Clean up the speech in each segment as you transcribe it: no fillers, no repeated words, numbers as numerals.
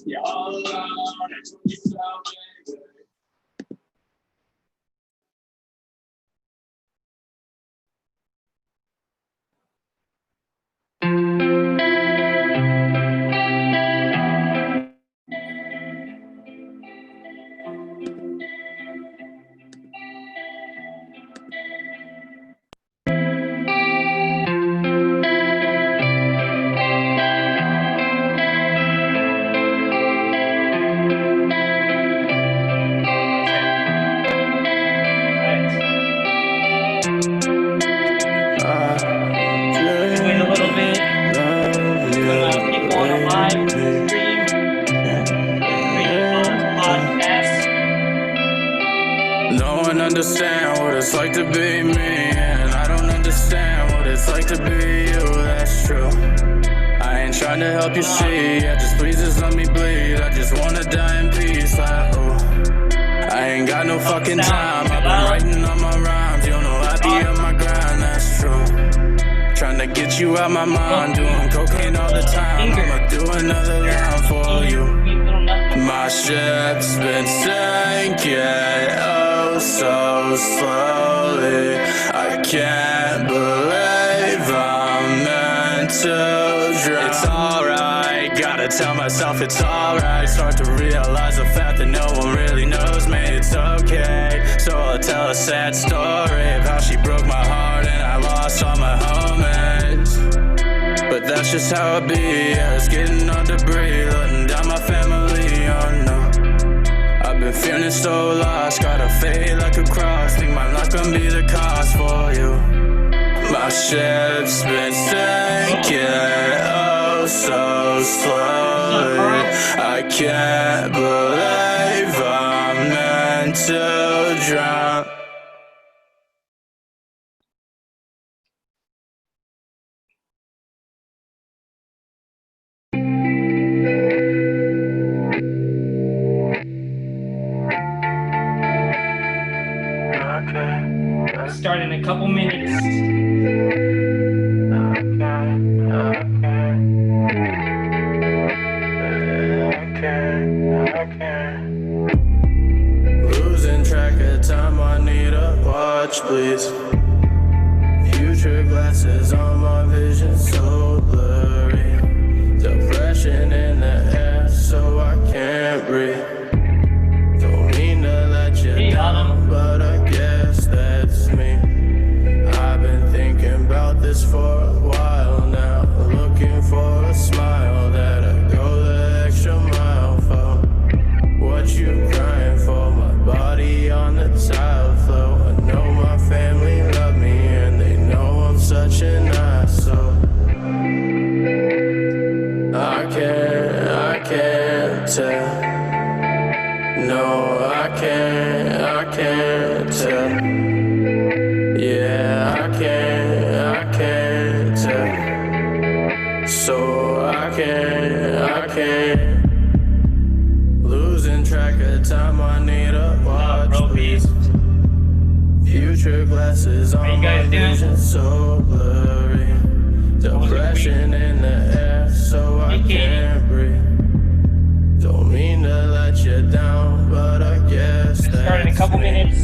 Yeah, all around, that's what you felt, baby. Wait a little bit. People on a live stream. Podcast. No one understands what it's like to be me, and I don't understand what it's like to be you. That's true. I ain't trying to help you see. Just please just let me bleed. I just wanna die in peace. Like, ooh. I ain't got no fucking time. I've been writing all my rhymes. You know I be on my grind. That's true. Trying to get you out my mind, doing cocaine all the time. I'ma do another line for you. My ship's been sinking, oh so slowly. I can't believe I'm meant to drown. It's alright, gotta tell myself it's alright. Start to realize the fact that no one really knows me. It's okay, so I'll tell a sad story of how she broke my heart and I lost all my homies. But that's just how it be, yeah, it's getting on debris, letting down my family, oh no. I've been feeling so lost, gotta fade like a cross. Think my luck gonna be the cost for you. My ship's been sinking, oh so slowly. I can't believe I'm meant to drown. Start in a couple minutes. Losing track of time, I need a watch, please. Future glasses on my vision so blurry. Depression in the air, so I can't breathe. Don't mean to let you down, but I guess that's me. I've been thinking about this for a while now, looking for a smile that I go the extra mile for. What you crying for? My body on the tile floor. I know my family love me and they know I'm such an asshole. I can't tell. No, I can't tell. Yeah, I can't tell. So I can't. Losing track of time, I need a watch, please. Future glasses on my vision so blurry. Depression in the air, so I can't breathe. Don't mean to let you down, but I guess that's Start in a couple minutes.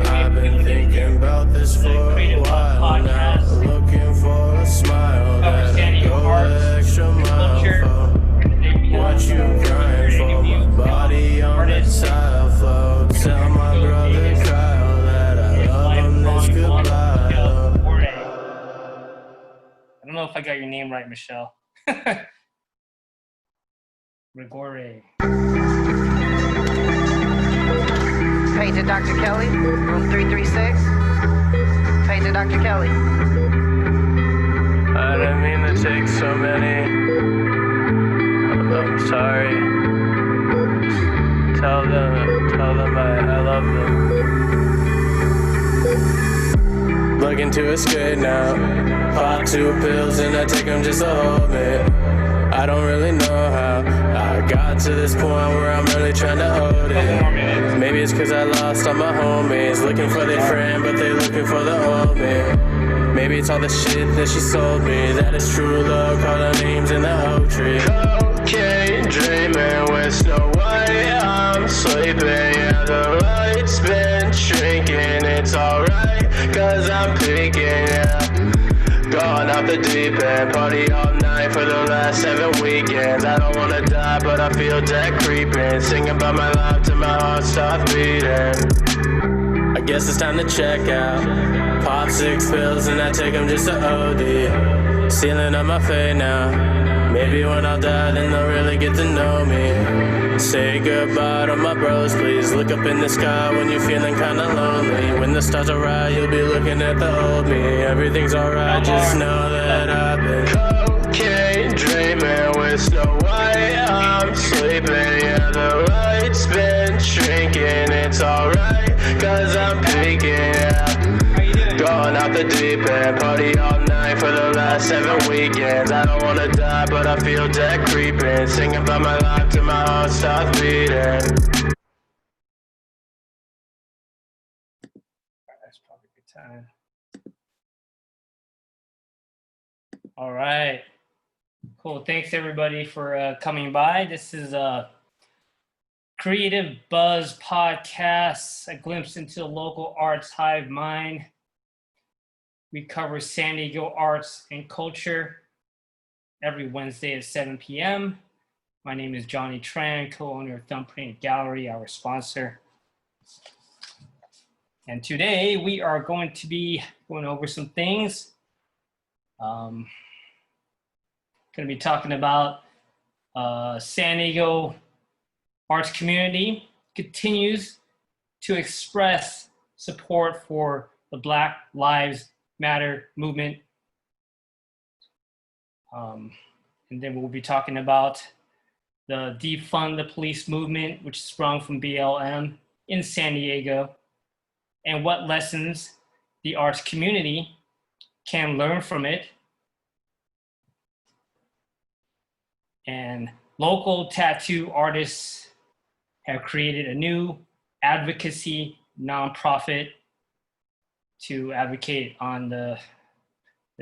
I've been thinking about this for a while now, looking for a smile that I go the extra mile for. What you crying for? My body on the tile floor. Tell my brother Kyle that I love him this goodbye. I don't know if I got your name right, Michelle. Rigore. Pager Dr. Kelly, room 336. Pager Dr. Kelly. I didn't mean to take so many. I'm sorry. Tell them I love them. Looking to escape now. Pop 2 pills and I take them just to hold me. I don't really know how I got to this point where I'm really trying to hold it. Maybe it's cause I lost all my homies, looking for their friend but they looking for the old me. Maybe it's all the shit that she sold me, that is true love, call her names in the oak tree. Okay, dreaming with Snow White. I'm sleeping, yeah, the light's been shrinking. It's alright, cause I'm peeking, yeah. Gone off the deep end, party all night for the last 7 weekends. I don't wanna die, but I feel death creeping. Singing about my life till my heart stops beating. I guess it's time to check out. Pop 6 pills and I take them just to OD. Sealing up my fate now. Maybe when I die, then they'll really get to know me. Say goodbye to my bros, please. Look up in the sky when you're feeling kinda lonely. When the stars are right, you'll be looking at the old me. Everything's alright, just know that I've been cocaine dreaming with Snow White. I'm sleeping, yeah, the light's been shrinking. It's alright, cause I'm peeking, yeah. Going out the deep end, party all night for the last 7 weekends. I don't wanna die, but I feel death creeping. Singing about my life till my heart stops beating. That's probably a good time. All right. Cool. Thanks everybody for coming by. This is a Creative Buzz podcast, a glimpse into the local arts hive mind. We cover San Diego arts and culture every Wednesday at 7 p.m. My name is Johnny Tran, co-owner of Thumbprint Gallery, our sponsor. And today we are going to be going over some things. Going to be talking about San Diego arts community continues to express support for the Black Lives Matter movement. And then we'll be talking about the defund the police movement, which sprung from BLM in San Diego, and what lessons the arts community can learn from it. And local tattoo artists have created a new advocacy nonprofit to advocate on the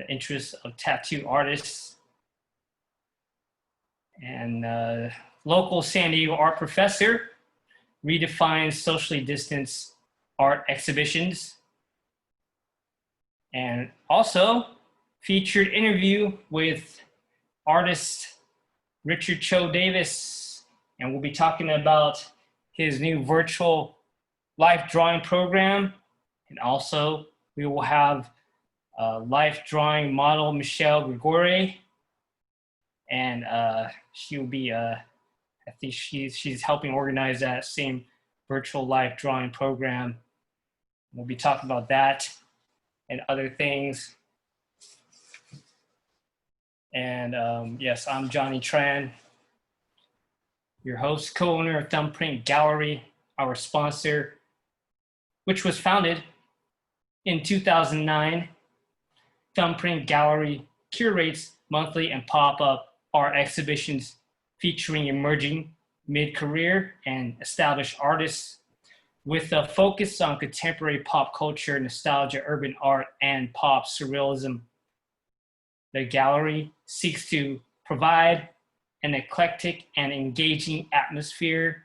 interests of tattoo artists. And local San Diego art professor redefines socially distanced art exhibitions. And also featured interview with artist Richard Chau-Davis. And we'll be talking about his new virtual life drawing program. And also we will have life drawing model Michelle Grigore. And she will be, I think she's helping organize that same virtual life drawing program. We'll be talking about that and other things. And yes, I'm Johnny Tran, your host, co-owner of Thumbprint Gallery, our sponsor, which was founded in 2009. Thumbprint Gallery curates monthly and pop-up art exhibitions featuring emerging mid-career and established artists with a focus on contemporary pop culture, nostalgia, urban art, and pop surrealism. The gallery seeks to provide an eclectic and engaging atmosphere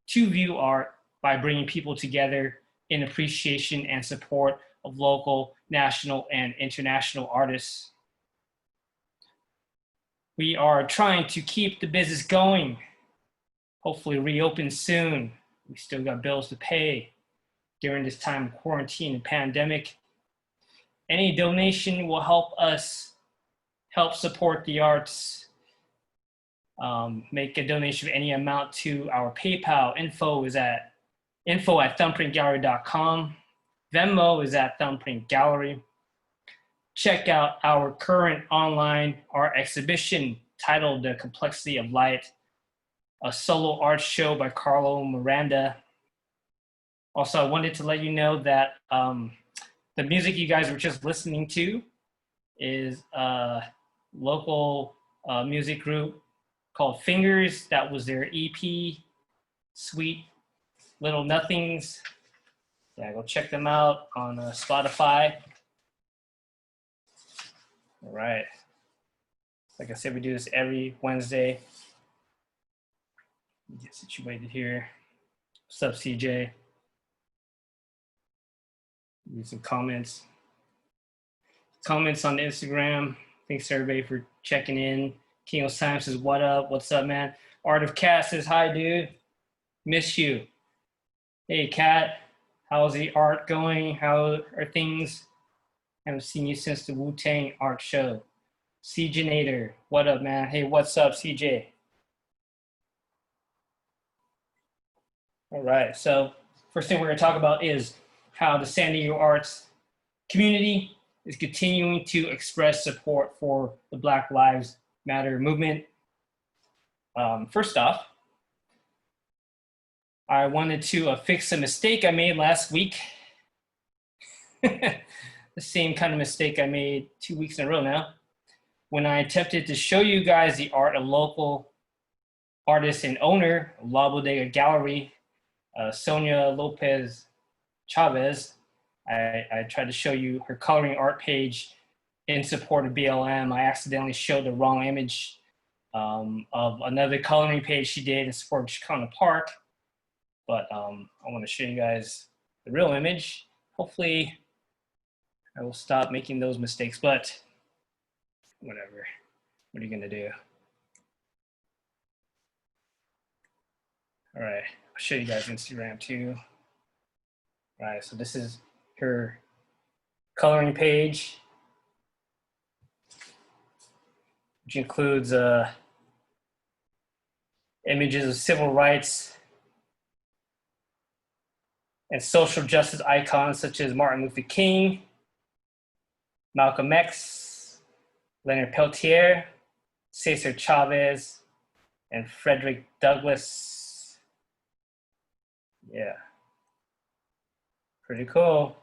to view art by bringing people together in appreciation and support of local, national, and international artists. We are trying to keep the business going, hopefully reopen soon. We still got bills to pay during this time of quarantine and pandemic. Any donation will help us help support the arts. Make a donation of any amount to our PayPal. Info at thumbprintgallery.com. Venmo is at Thumbprint Gallery. Check out our current online art exhibition titled The Complexity of Light, a solo art show by Carlo Miranda. Also, I wanted to let you know that the music you guys were just listening to is a local music group called Fingers. That was their EP, Sweet Little Nothings. Yeah, go check them out on Spotify. All right. Like I said, we do this every Wednesday Get situated here. What's up, CJ? Need some comments. Comments on Instagram. Thanks everybody for checking in. King of Science says, what up? What's up, man? Art of Cat says, hi, dude. Miss you. Hey, Cat. How's the art going? How are things? Haven't seen you since the Wu-Tang art show. CJ Nader, what up, man? Hey, what's up, CJ? All right, so first thing we're going to talk about is how the San Diego arts community is continuing to express support for the Black Lives Matter movement. First off, I wanted to fix a mistake I made last week. The same kind of mistake I made 2 weeks in a row now, when I attempted to show you guys the art of local artist and owner of La Bodega Gallery, Sonia Lopez Chavez. I tried to show you her coloring art page in support of BLM. I accidentally showed the wrong image of another coloring page she did in support of Chicano Park. But I want to show you guys the real image. Hopefully I will stop making those mistakes, but whatever. What are you gonna do? All right, I'll show you guys Instagram too. All right, so this is her coloring page, which includes images of civil rights and social justice icons such as Martin Luther King, Malcolm X, Leonard Peltier, Cesar Chavez, and Frederick Douglass. Yeah, pretty cool.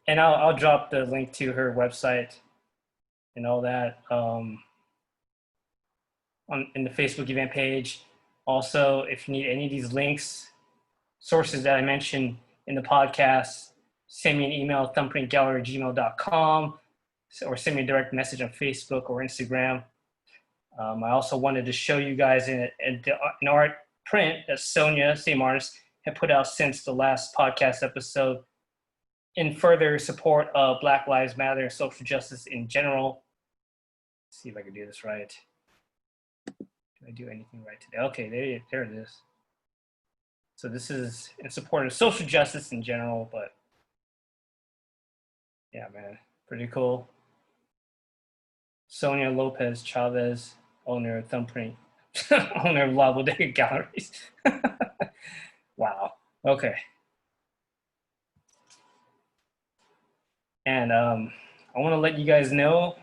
And I'll drop the link to her website and all that in the Facebook event page. Also, if you need any of these links, sources that I mentioned in the podcast, send me an email, thumbprintgallery@gmail.com, or send me a direct message on Facebook or Instagram. I also wanted to show you guys an art print that Sonia, same artist, had put out since the last podcast episode in further support of Black Lives Matter and social justice in general. Let's see if I can do this right. Did I do anything right today? Okay, there it is. So this is in support of social justice in general, but yeah, man, pretty cool. Sonia Lopez Chavez, owner of Thumbprint, owner of La Bodega Galleries. Wow, okay. And I want to let you guys know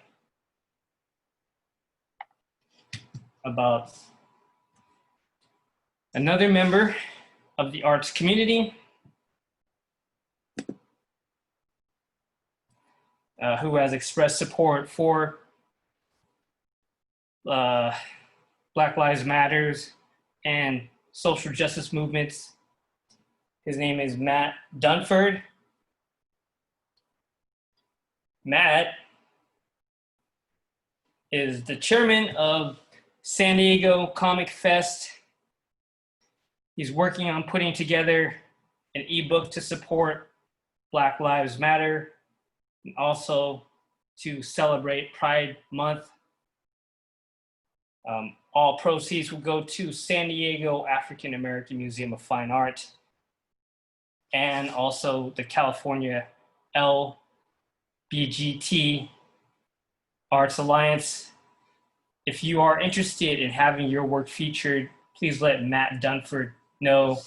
about another member of the arts community who has expressed support for Black Lives Matters and social justice movements. His name is Matt Dunford. Matt is the chairman of San Diego Comic Fest. He's working on putting together an ebook to support Black Lives Matter and also to celebrate Pride Month. All proceeds will go to San Diego African American Museum of Fine Art and also the California LBGT Arts Alliance. If you are interested in having your work featured, please let Matt Dunford know.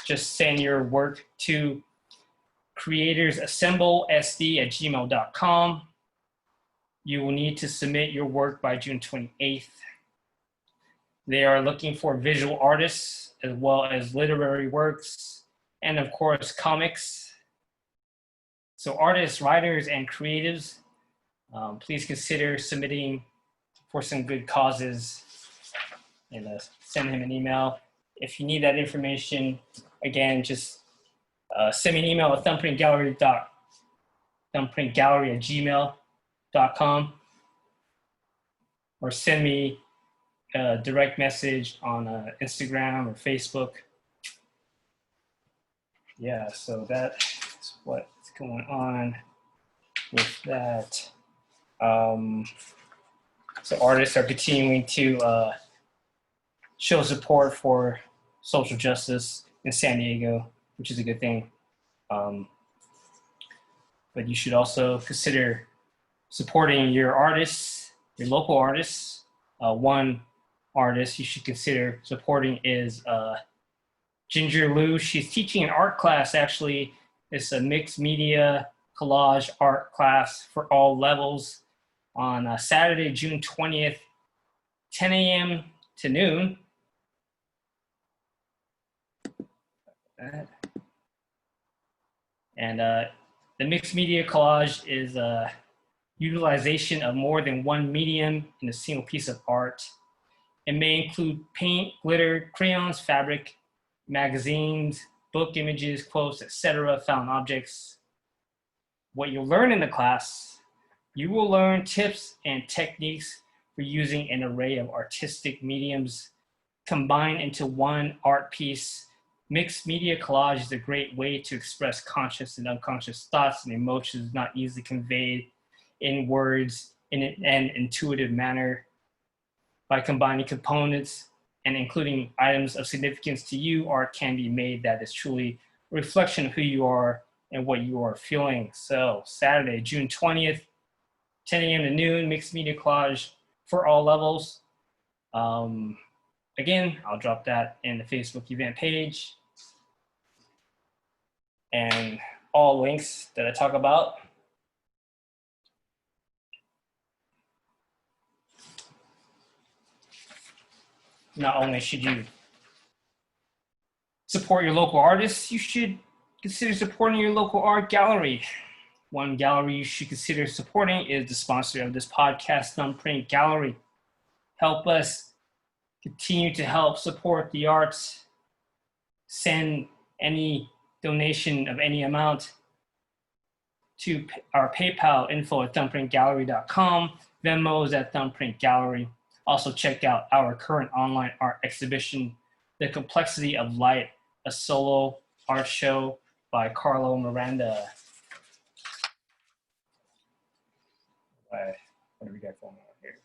Just send your work to creatorsassembleSD@gmail.com. You will need to submit your work by June 28th. They are looking for visual artists as well as literary works and of course comics. So artists, writers, and creatives, please consider submitting for some good causes and send him an email. If you need that information, again, just send me an email at thumbprintgallery@gmail.com. or send me a direct message on Instagram or Facebook. Yeah, so that's what's going on with that. So artists are continuing to show support for social justice in San Diego, which is a good thing. But you should also consider supporting your artists, your local artists. One artist you should consider supporting is Ginger Lou. She's teaching an art class, actually. It's a mixed media collage art class for all levels on Saturday, June 20th, 10 a.m. to noon. And the mixed media collage is a utilization of more than one medium in a single piece of art. It may include paint, glitter, crayons, fabric, magazines, book images, quotes, etc., found objects. What you'll learn in the class, you will learn tips and techniques for using an array of artistic mediums combined into one art piece. Mixed media collage is a great way to express conscious and unconscious thoughts and emotions not easily conveyed in words in an intuitive manner. By combining components and including items of significance to you, art can be made that is truly a reflection of who you are and what you are feeling. So Saturday, June 20th, 10 a.m. to noon, mixed media collage for all levels. Again, I'll drop that in the Facebook event page. And all links that I talk about. Not only should you support your local artists, you should consider supporting your local art gallery. One gallery you should consider supporting is the sponsor of this podcast, Thumbprint Gallery. Help us continue to help support the arts. Send any donation of any amount to our PayPal info at thumbprintgallery.com. Venmo is at Thumbprint Gallery. Also check out our current online art exhibition, The Complexity of Light, a solo art show by Carlo Miranda. What do we got going on here?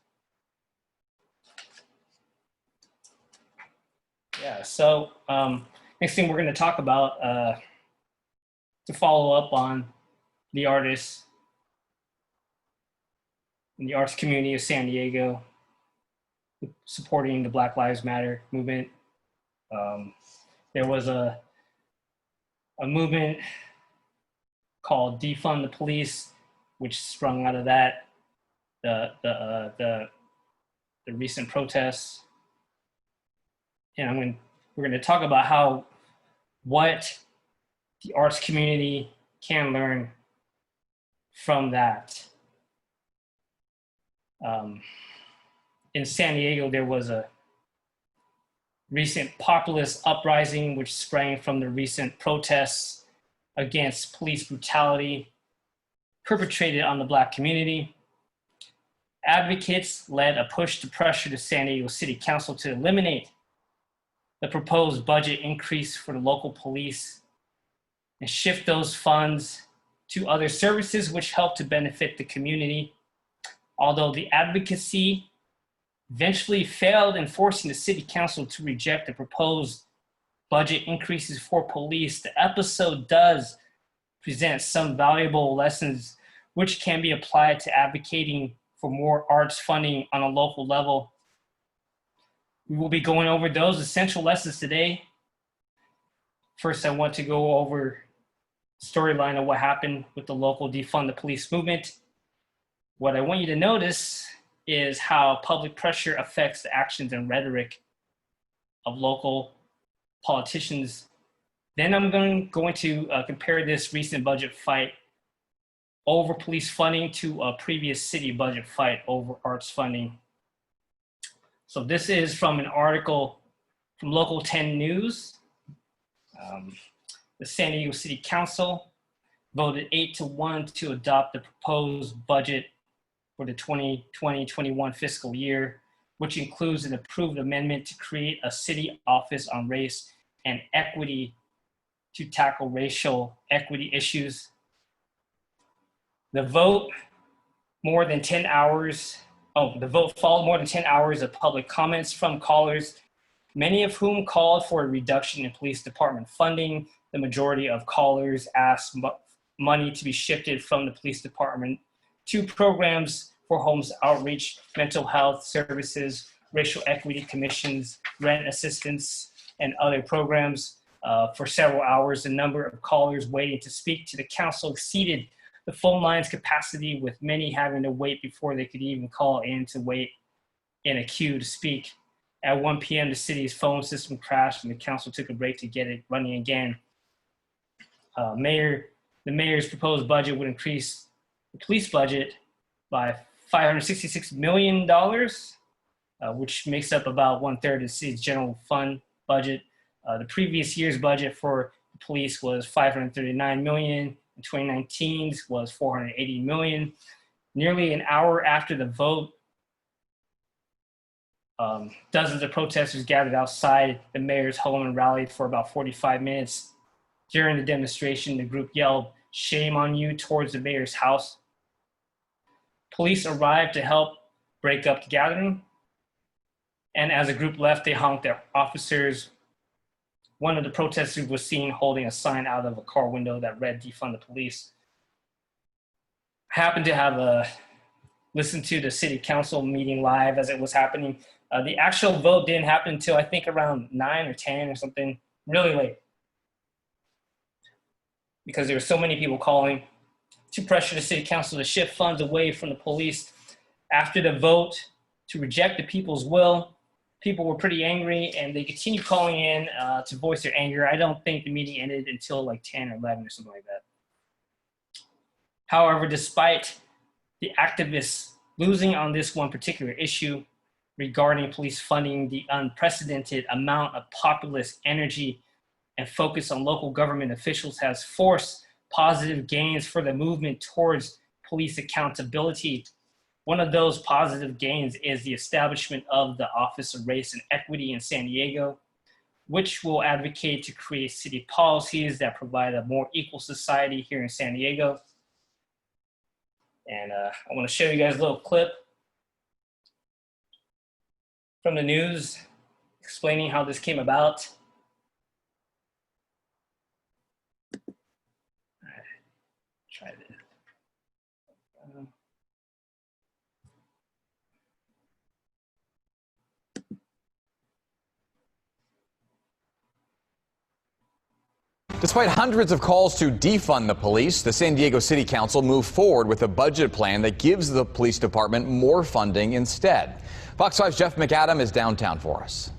Yeah, so next thing we're going to talk about to follow up on the artists in the arts community of San Diego, supporting the Black Lives Matter movement. There was a movement called Defund the Police, which sprung out of that, the recent protests. And we're going to talk about what the arts community can learn from that. In San Diego, there was a recent populist uprising which sprang from the recent protests against police brutality perpetrated on the Black community. Advocates led a push to pressure the San Diego City Council to eliminate the proposed budget increase for the local police and shift those funds to other services which help to benefit the community. Although the advocacy eventually failed in forcing the city council to reject the proposed budget increases for police, the episode does present some valuable lessons which can be applied to advocating for more arts funding on a local level. We will be going over those essential lessons today. First, I want to go over the storyline of what happened with the local defund the police movement. What I want you to notice is how public pressure affects the actions and rhetoric of local politicians. Then I'm going to compare this recent budget fight over police funding to a previous city budget fight over arts funding. So this is from an article from Local 10 News. The San Diego City Council voted 8-1 to adopt the proposed budget for the 2020-21 fiscal year, which includes an approved amendment to create a city office on race and equity to tackle racial equity issues. The vote followed more than 10 hours of public comments from callers, many of whom called for a reduction in police department funding. The majority of callers asked money to be shifted from the police department to programs for homes outreach, mental health services, racial equity commissions, rent assistance, and other programs. For several hours, the number of callers waiting to speak to the council exceeded the phone line's capacity, with many having to wait before they could even call in to wait in a queue to speak. At 1 p.m., the city's phone system crashed and the council took a break to get it running again. The mayor's proposed budget would increase the police budget by $566 million, which makes up about 1/3 of the city's general fund budget. The previous year's budget for the police was $539 million. In 2019's was $480 million. Nearly an hour after the vote, dozens of protesters gathered outside the mayor's home and rallied for about 45 minutes. During the demonstration, the group yelled, "Shame on you," towards the mayor's house. Police arrived to help break up the gathering, and as the group left, they honked at officers. One of the protesters was seen holding a sign out of a car window that read "Defund the Police." I happened to have listened to the city council meeting live as it was happening. The actual vote didn't happen until I think around 9 or 10 or something, really late, because there were so many people calling to pressure the city council to shift funds away from the police. After the vote to reject the people's will, people were pretty angry and they continued calling in to voice their anger. I don't think the meeting ended until like 10 or 11 or something like that. However, despite the activists losing on this one particular issue regarding police funding, the unprecedented amount of populist energy and focus on local government officials has forced positive gains for the movement towards police accountability. One of those positive gains is the establishment of the Office of Race and Equity in San Diego, which will advocate to create city policies that provide a more equal society here in San Diego. And I want to show you guys a little clip from the news explaining how this came about. All right, try this. Despite hundreds of calls to defund the police, the San Diego City Council moved forward with a budget plan that gives the police department more funding instead. Fox 5's Jeff McAdam is downtown for us.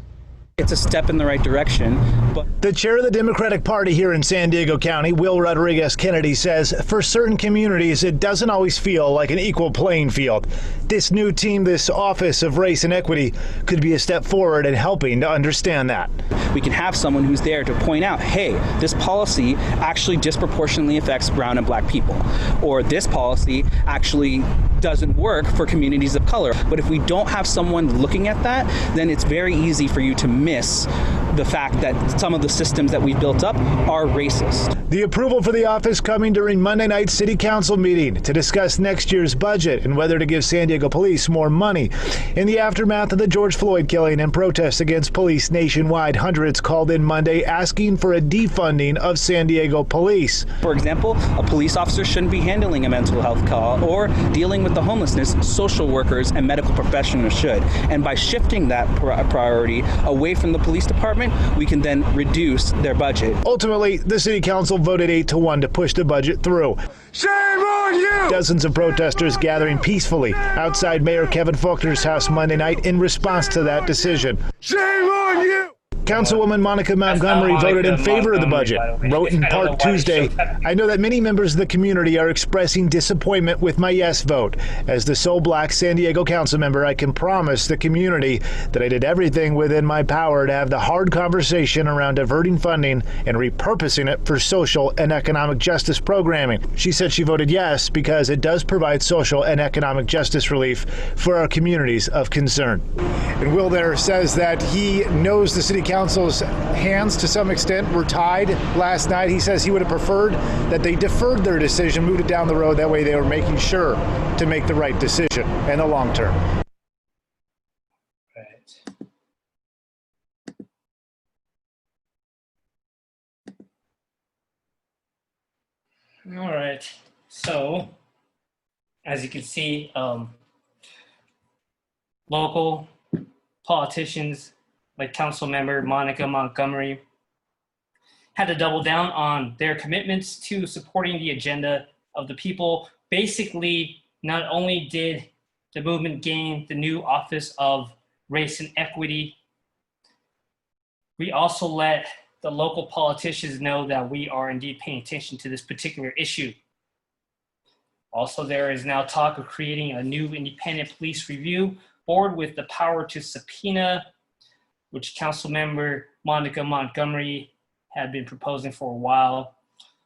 It's a step in the right direction. But the chair of the Democratic Party here in San Diego County, Will Rodriguez Kennedy, says for certain communities, it doesn't always feel like an equal playing field. This new team, this Office of Race and Equity, could be a step forward in helping to understand that. We can have someone who's there to point out, hey, this policy actually disproportionately affects brown and black people, or this policy actually doesn't work for communities of color. But if we don't have someone looking at that, then it's very easy for you to miss the fact that some of the systems that we built up are racist. The approval for the office coming during Monday night's City Council meeting to discuss next year's budget and whether to give San Diego police more money. In the aftermath of the George Floyd killing and protests against police nationwide, hundreds called in Monday asking for a defunding of San Diego police. For example, a police officer shouldn't be handling a mental health call or dealing with the homelessness. Social workers and medical professionals should. And by shifting that priority away from the police department, we can then reduce their budget. Ultimately, the City Council voted 8-1 to push the budget through. Shame on you! Dozens of protesters gathering peacefully outside Mayor Kevin Faulkner's house Monday night in response to that decision. Shame on you! Councilwoman Monica Montgomery voted in favor of the budget, wrote in part Tuesday, "I know that many members of the community are expressing disappointment with my yes vote. As the sole black San Diego council member, I can promise the community that I did everything within my power to have the hard conversation around diverting funding and repurposing it for social and economic justice programming." She said she voted yes because it does provide social and economic justice relief for our communities of concern. And Will there says that he knows the city council's hands to some extent were tied last night. He says he would have preferred that they deferred their decision, moved it down the road. That way they were making sure to make the right decision in the long term. All right. So, as you can see, local politicians like Council Member Monica Montgomery had to double down on their commitments to supporting the agenda of the people. Basically, not only did the movement gain the new Office of Race and Equity, we also let the local politicians know that we are indeed paying attention to this particular issue. Also, there is now talk of creating a new independent police review board with the power to subpoena, which Councilmember Monica Montgomery had been proposing for a while.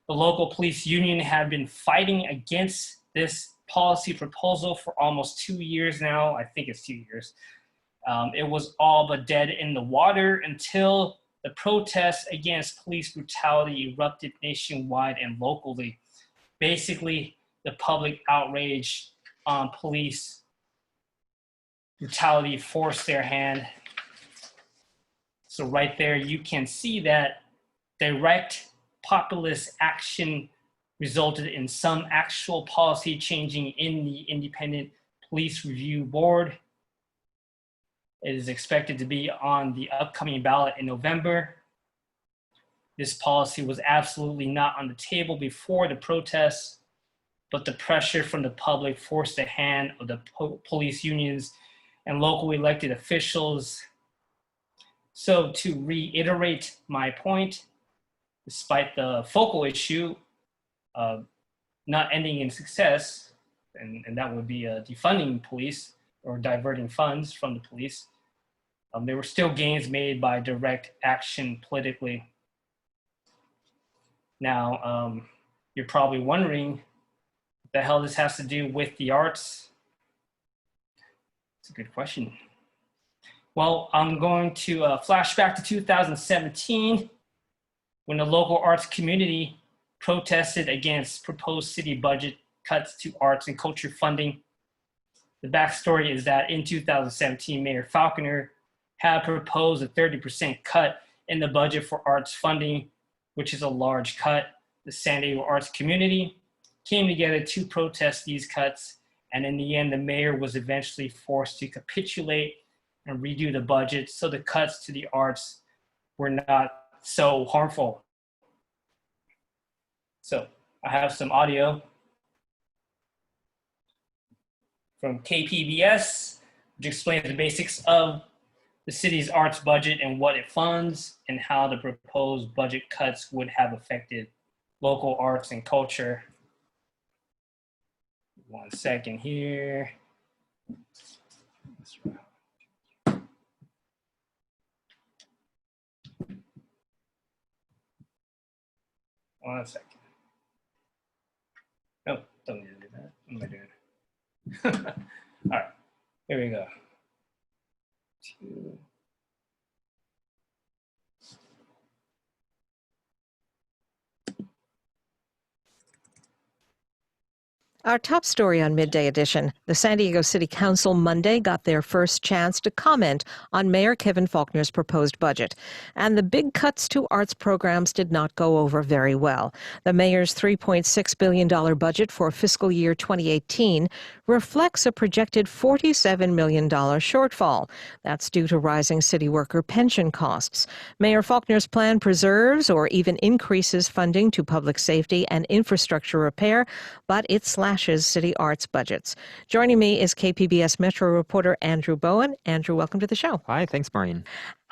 The local police union had been fighting against this policy proposal for almost 2 years now. I think it's 2 years. It was all but dead in the water until the protests against police brutality erupted nationwide and locally. Basically, the public outrage on police brutality forced their hand. So right there, you can see that direct populist action resulted in some actual policy changing in the Independent Police Review Board. It is expected to be on the upcoming ballot in November. This policy was absolutely not on the table before the protests, but the pressure from the public forced the hand of the police unions and local elected officials. So to reiterate my point, despite the focal issue not ending in success, and that would be defunding police or diverting funds from the police, there were still gains made by direct action politically. Now, you're probably wondering what the hell this has to do with the arts. It's a good question. Well, I'm going to flash back to 2017 when the local arts community protested against proposed city budget cuts to arts and culture funding. The backstory is that in 2017, Mayor Falconer had proposed a 30% cut in the budget for arts funding, which is a large cut. The San Diego arts community came together to protest these cuts, and in the end, the mayor was eventually forced to capitulate and redo the budget so the cuts to the arts were not so harmful. So I have some audio from KPBS, which explains the basics of the city's arts budget and what it funds and how the proposed budget cuts would have affected local arts and culture. 1 second here. 1 second. Oh, don't need to do that. What am I doing? All right, here we go. 2. Our top story on Midday Edition. The San Diego City Council Monday got their first chance to comment on Mayor Kevin Faulconer's proposed budget. And the big cuts to arts programs did not go over very well. The mayor's $3.6 billion budget for fiscal year 2018 reflects a projected $47 million shortfall. That's due to rising city worker pension costs. Mayor Faulconer's plan preserves or even increases funding to public safety and infrastructure repair, but it slashes city arts budgets. Joining me is KPBS Metro reporter Andrew Bowen. Andrew, welcome to the show. Hi, thanks, Maureen.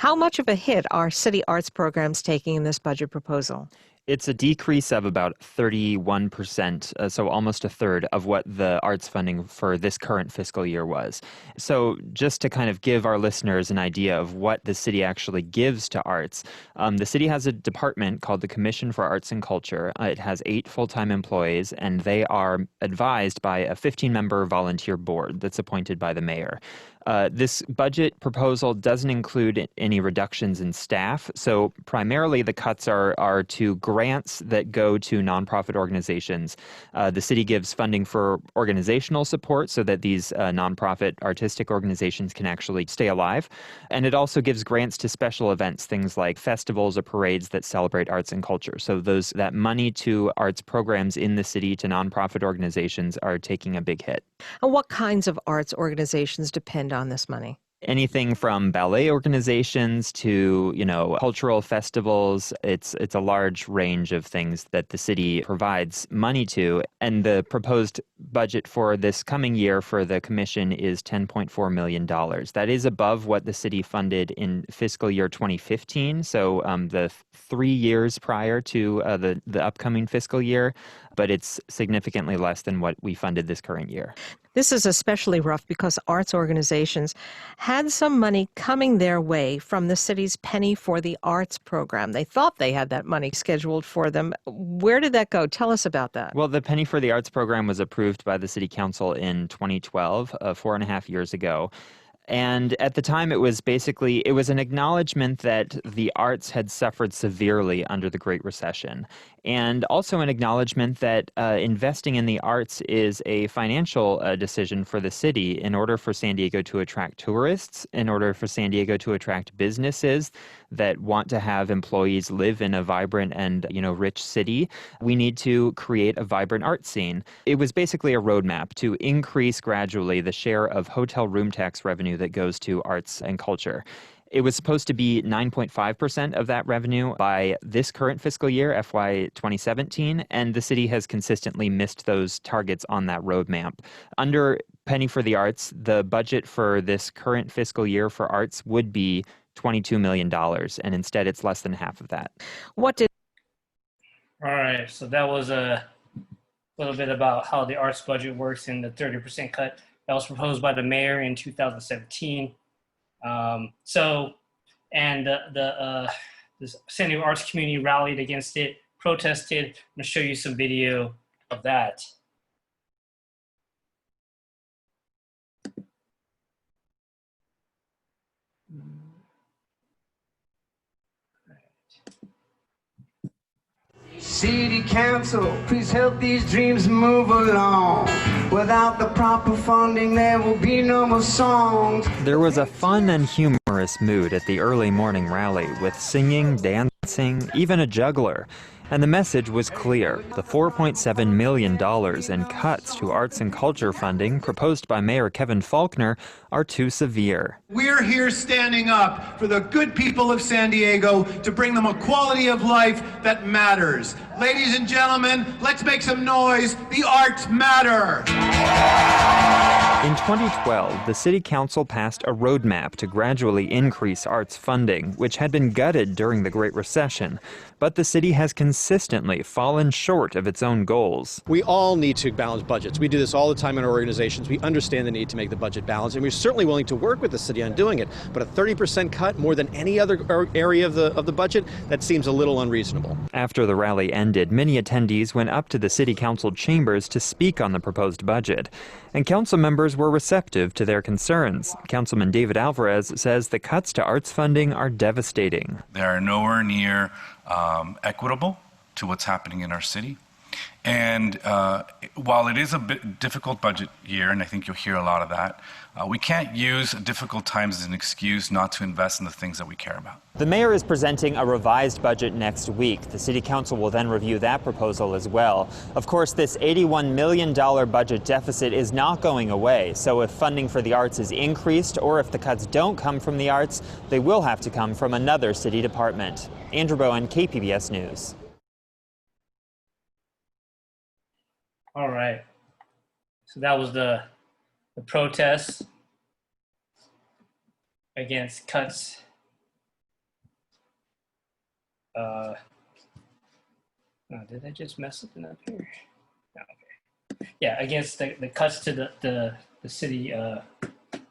How much of a hit are city arts programs taking in this budget proposal? It's a decrease of about 31%, so almost a third of what the arts funding for this current fiscal year was. So just to kind of give our listeners an idea of what the city actually gives to arts, the city has a department called the Commission for Arts and Culture. It has 8 full-time employees, and they are advised by a 15-member volunteer board that's appointed by the mayor. This budget proposal doesn't include any reductions in staff, so primarily the cuts are to grants that go to nonprofit organizations. The city gives funding for organizational support so that these nonprofit artistic organizations can actually stay alive, and it also gives grants to special events, things like festivals or parades that celebrate arts and culture. So that money to arts programs in the city to nonprofit organizations are taking a big hit. And what kinds of arts organizations depend on this money? Anything from ballet organizations to, cultural festivals. It's a large range of things that the city provides money to. And the proposed budget for this coming year for the commission is $10.4 million. That is above what the city funded in fiscal year 2015, so the 3 years prior to the upcoming fiscal year, but it's significantly less than what we funded this current year. This is especially rough because arts organizations had some money coming their way from the city's Penny for the Arts program. They thought they had that money scheduled for them. Where did that go? Tell us about that. Well, the Penny for the Arts program was approved by the city council in 2012, 4.5 years ago. And at the time, it was an acknowledgement that the arts had suffered severely under the Great Recession, and also an acknowledgement that investing in the arts is a financial decision for the city in order for San Diego to attract tourists, in order for San Diego to attract businesses that want to have employees live in a vibrant and, rich city. We need to create a vibrant art scene. It was basically a roadmap to increase gradually the share of hotel room tax revenue that goes to arts and culture. It was supposed to be 9.5% of that revenue by this current fiscal year, FY 2017, and the city has consistently missed those targets on that roadmap. Under Penny for the Arts, the budget for this current fiscal year for arts would be $22 million, and instead it's less than half of that. All right, so that was a little bit about how the arts budget works in the 30% cut that was proposed by the mayor in 2017. The San Diego arts community rallied against it, protested. I'm going to show you some video of that. City Council, please help these dreams move along. Without the proper funding, there will be no more songs. There was a fun and humorous mood at the early morning rally with singing, dancing, even a juggler. And the message was clear. The $4.7 million in cuts to arts and culture funding proposed by Mayor Kevin Faulconer are too severe. We're here standing up for the good people of San Diego to bring them a quality of life that matters. Ladies and gentlemen, let's make some noise. The arts matter. In 2012, the City Council passed a roadmap to gradually increase arts funding, which had been gutted during the Great Recession. But the city has consistently fallen short of its own goals. We all need to balance budgets. We do this all the time in our organizations. We understand the need to make the budget balanced, and we're certainly willing to work with the city on doing it. But a 30% cut, more than any other area of the budget, that seems a little unreasonable. After the rally ended, many attendees went up to the City Council chambers to speak on the proposed budget. And council members were receptive to their concerns. Councilman David Alvarez says the cuts to arts funding are devastating. They are nowhere near equitable to what's happening in our city. And while it is a bit difficult budget year, and I think you'll hear a lot of that, we can't use difficult times as an excuse not to invest in the things that we care about. The mayor is presenting a revised budget next week. The city council will then review that proposal as well. Of course, this $81 million budget deficit is not going away. So if funding for the arts is increased, or if the cuts don't come from the arts, they will have to come from another city department. Andrew Bowen, KPBS News. All right. So that was the protests against cuts Did I just mess something up here? No, okay. Yeah, against the cuts to the city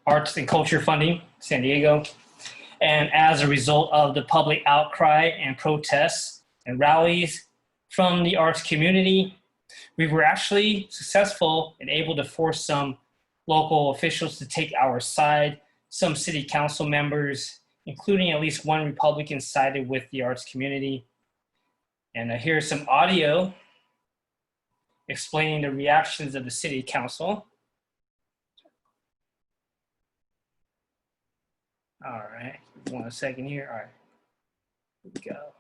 arts and culture funding, San Diego. And as a result of the public outcry and protests and rallies from the arts community, we were actually successful and able to force some local officials to take our side. Some city council members, including at least one Republican, sided with the arts community. And here's some audio explaining the reactions of the city council. All right, 1 second here. All right, here we go.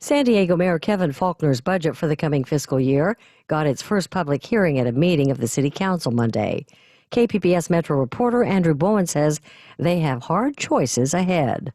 San Diego Mayor Kevin Faulconer's budget for the coming fiscal year got its first public hearing at a meeting of the City Council Monday. KPBS Metro reporter Andrew Bowen says they have hard choices ahead.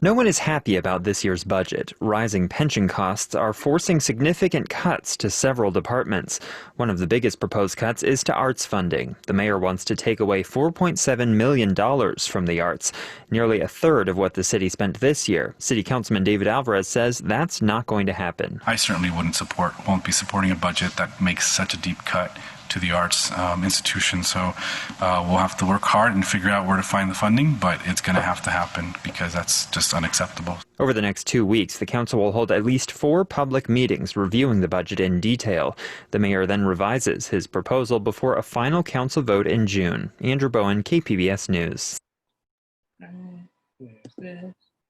No one is happy about this year's budget. Rising pension costs are forcing significant cuts to several departments. One of the biggest proposed cuts is to arts funding. The mayor wants to take away $4.7 million from the arts, nearly a third of what the city spent this year. City Councilman David Alvarez says that's not going to happen. I certainly won't be supporting a budget that makes such a deep cut to the arts institution. So we'll have to work hard and figure out where to find the funding, but it's going to have to happen because that's just unacceptable. Over the next 2 weeks, the council will hold at least 4 public meetings reviewing the budget in detail. The mayor then revises his proposal before a final council vote in June. Andrew Bowen, KPBS News.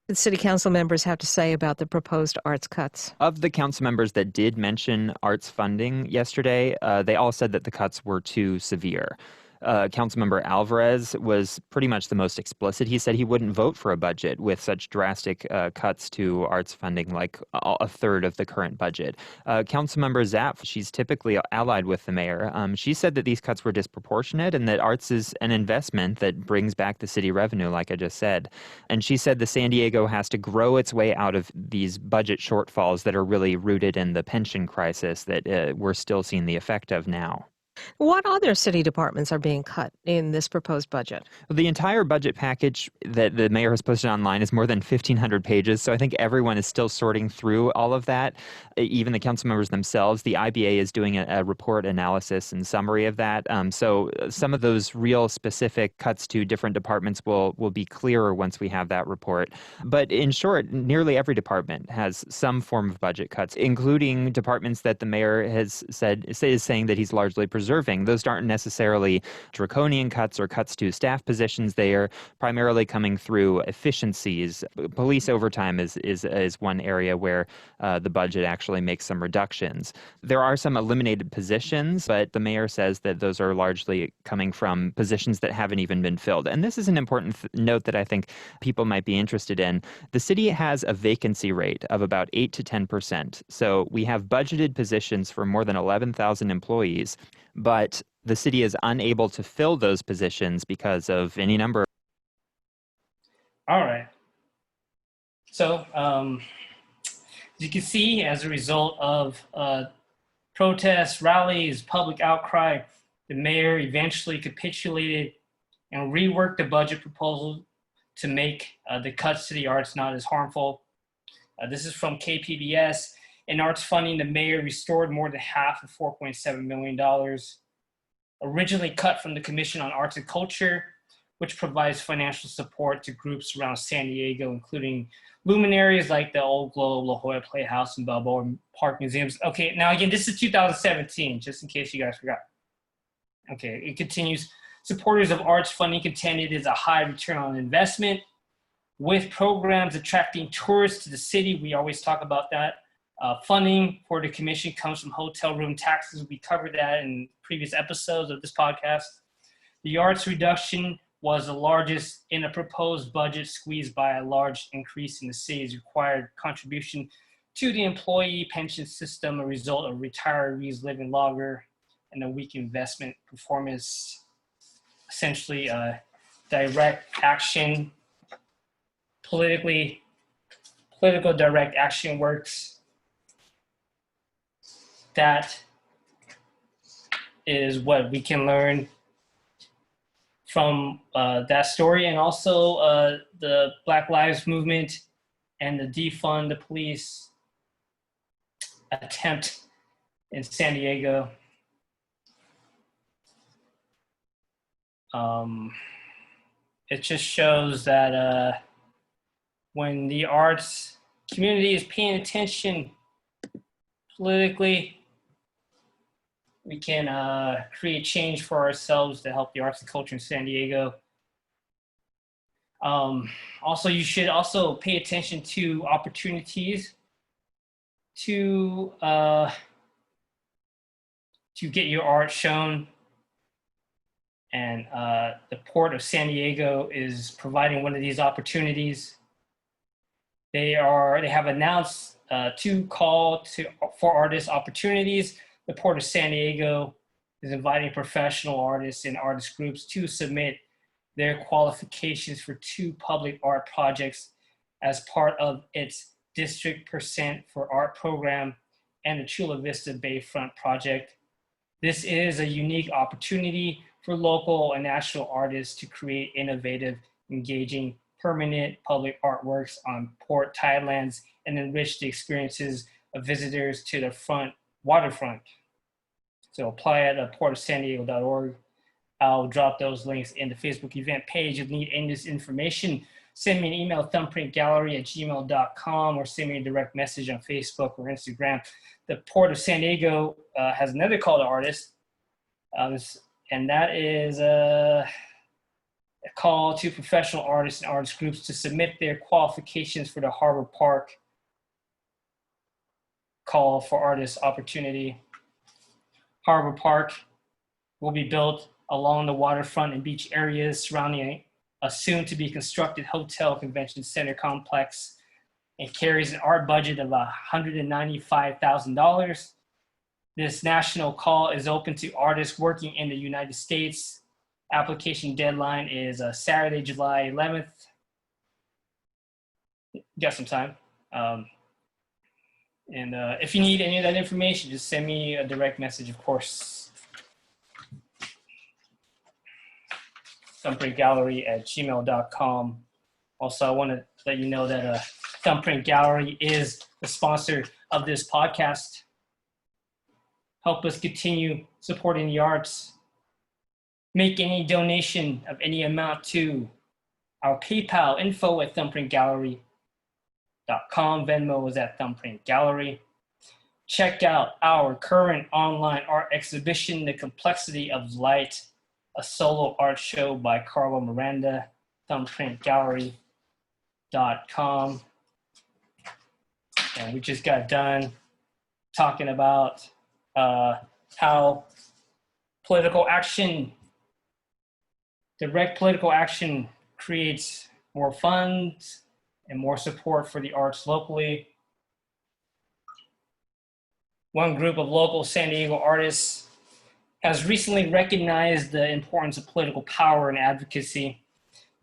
The city council members have to say about the proposed arts cuts? Of the council members that did mention arts funding yesterday, they all said that the cuts were too severe. Councilmember Alvarez was pretty much the most explicit. He said he wouldn't vote for a budget with such drastic cuts to arts funding, like a third of the current budget. Councilmember Zapp, she's typically allied with the mayor. She said that these cuts were disproportionate and that arts is an investment that brings back the city revenue, like I just said. And she said the San Diego has to grow its way out of these budget shortfalls that are really rooted in the pension crisis that we're still seeing the effect of now. What other city departments are being cut in this proposed budget? Well, the entire budget package that the mayor has posted online is more than 1,500 pages, so I think everyone is still sorting through all of that, even the council members themselves. The IBA is doing a report analysis and summary of that, so some of those real specific cuts to different departments will be clearer once we have that report. But in short, nearly every department has some form of budget cuts, including departments that the mayor has said is saying that he's largely preserving. Those aren't necessarily draconian cuts or cuts to staff positions. They are primarily coming through efficiencies. Police overtime is one area where the budget actually makes some reductions. There are some eliminated positions, but the mayor says that those are largely coming from positions that haven't even been filled. And this is an important note that I think people might be interested in. The city has a vacancy rate of about 8 to 10%. So we have budgeted positions for more than 11,000 employees, but the city is unable to fill those positions because of any number. All right. So as you can see, as a result of protests, rallies, public outcry, the mayor eventually capitulated and reworked the budget proposal to make the cuts to the arts not as harmful. This is from KPBS. In arts funding, the mayor restored more than half of $4.7 million, originally cut from the Commission on Arts and Culture, which provides financial support to groups around San Diego, including luminaries like the Old Globe, La Jolla Playhouse, and Balboa Park Museums. Okay, now again, this is 2017, just in case you guys forgot. Okay, it continues. Supporters of arts funding contend it is a high return on investment. With programs attracting tourists to the city, we always talk about that. Funding for the commission comes from hotel room taxes. We covered that in previous episodes of this podcast. The arts reduction was the largest in a proposed budget, squeezed by a large increase in the city's required contribution to the employee pension system, a result of retirees living longer and a weak investment performance. Essentially, direct action, political direct action works. That is what we can learn from that story, and also the Black Lives Movement and the defund the police attempt in San Diego. It just shows that when the arts community is paying attention politically, we can create change for ourselves to help the arts and culture in San Diego. Also, you should also pay attention to opportunities to get your art shown. And the Port of San Diego is providing one of these opportunities. They have announced two for artist opportunities. The Port of San Diego is inviting professional artists and artist groups to submit their qualifications for 2 public art projects as part of its District Percent for Art program and the Chula Vista Bayfront project. This is a unique opportunity for local and national artists to create innovative, engaging, permanent public artworks on port tidelands and enrich the experiences of visitors to the waterfront. So apply at portofsandiego.org. I'll drop those links in the Facebook event page. If you need any of this information, send me an email, thumbprintgallery@gmail.com, or send me a direct message on Facebook or Instagram. The Port of San Diego has another call to artists, and that is a call to professional artists and artist groups to submit their qualifications for the Harbor Park Call for Artists opportunity. Harbor Park will be built along the waterfront and beach areas surrounding a soon-to-be constructed hotel convention center complex, and carries an art budget of $195,000. This national call is open to artists working in the United States. Application deadline is Saturday, July 11th. Got some time. And if you need any of that information, just send me a direct message, of course. thumbprintgallery@gmail.com. Also, I want to let you know that Thumbprint Gallery is the sponsor of this podcast. Help us continue supporting the arts. Make any donation of any amount to our PayPal, info@thumbprintgallery.com. Venmo is at Thumbprint Gallery. Check out our current online art exhibition, The Complexity of Light, a solo art show by Carlo Miranda, thumbprintgallery.com. And we just got done talking about how direct political action creates more funds and more support for the arts locally. One group of local San Diego artists has recently recognized the importance of political power and advocacy.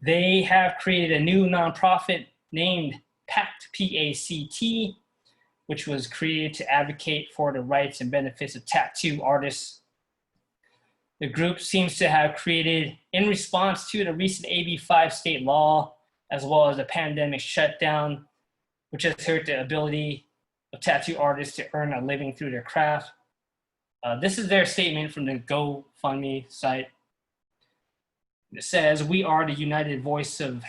They have created a new nonprofit named PACT, P-A-C-T, which was created to advocate for the rights and benefits of tattoo artists. The group seems to have created in response to the recent AB 5 state law, as well as the pandemic shutdown, which has hurt the ability of tattoo artists to earn a living through their craft. This is their statement from the GoFundMe site. It says, we are the united voice of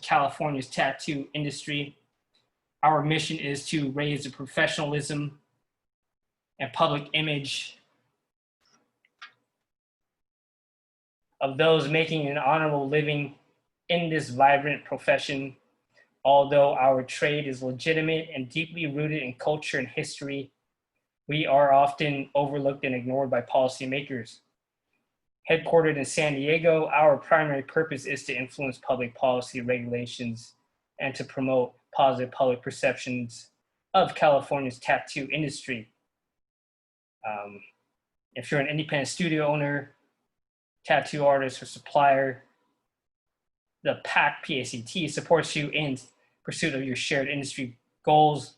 California's tattoo industry. Our mission is to raise the professionalism and public image of those making an honorable living in this vibrant profession. Although our trade is legitimate and deeply rooted in culture and history, we are often overlooked and ignored by policymakers. Headquartered in San Diego, our primary purpose is to influence public policy regulations and to promote positive public perceptions of California's tattoo industry. If you're an independent studio owner, tattoo artist, or supplier, the PACT, P-A-C-T, supports you in pursuit of your shared industry goals.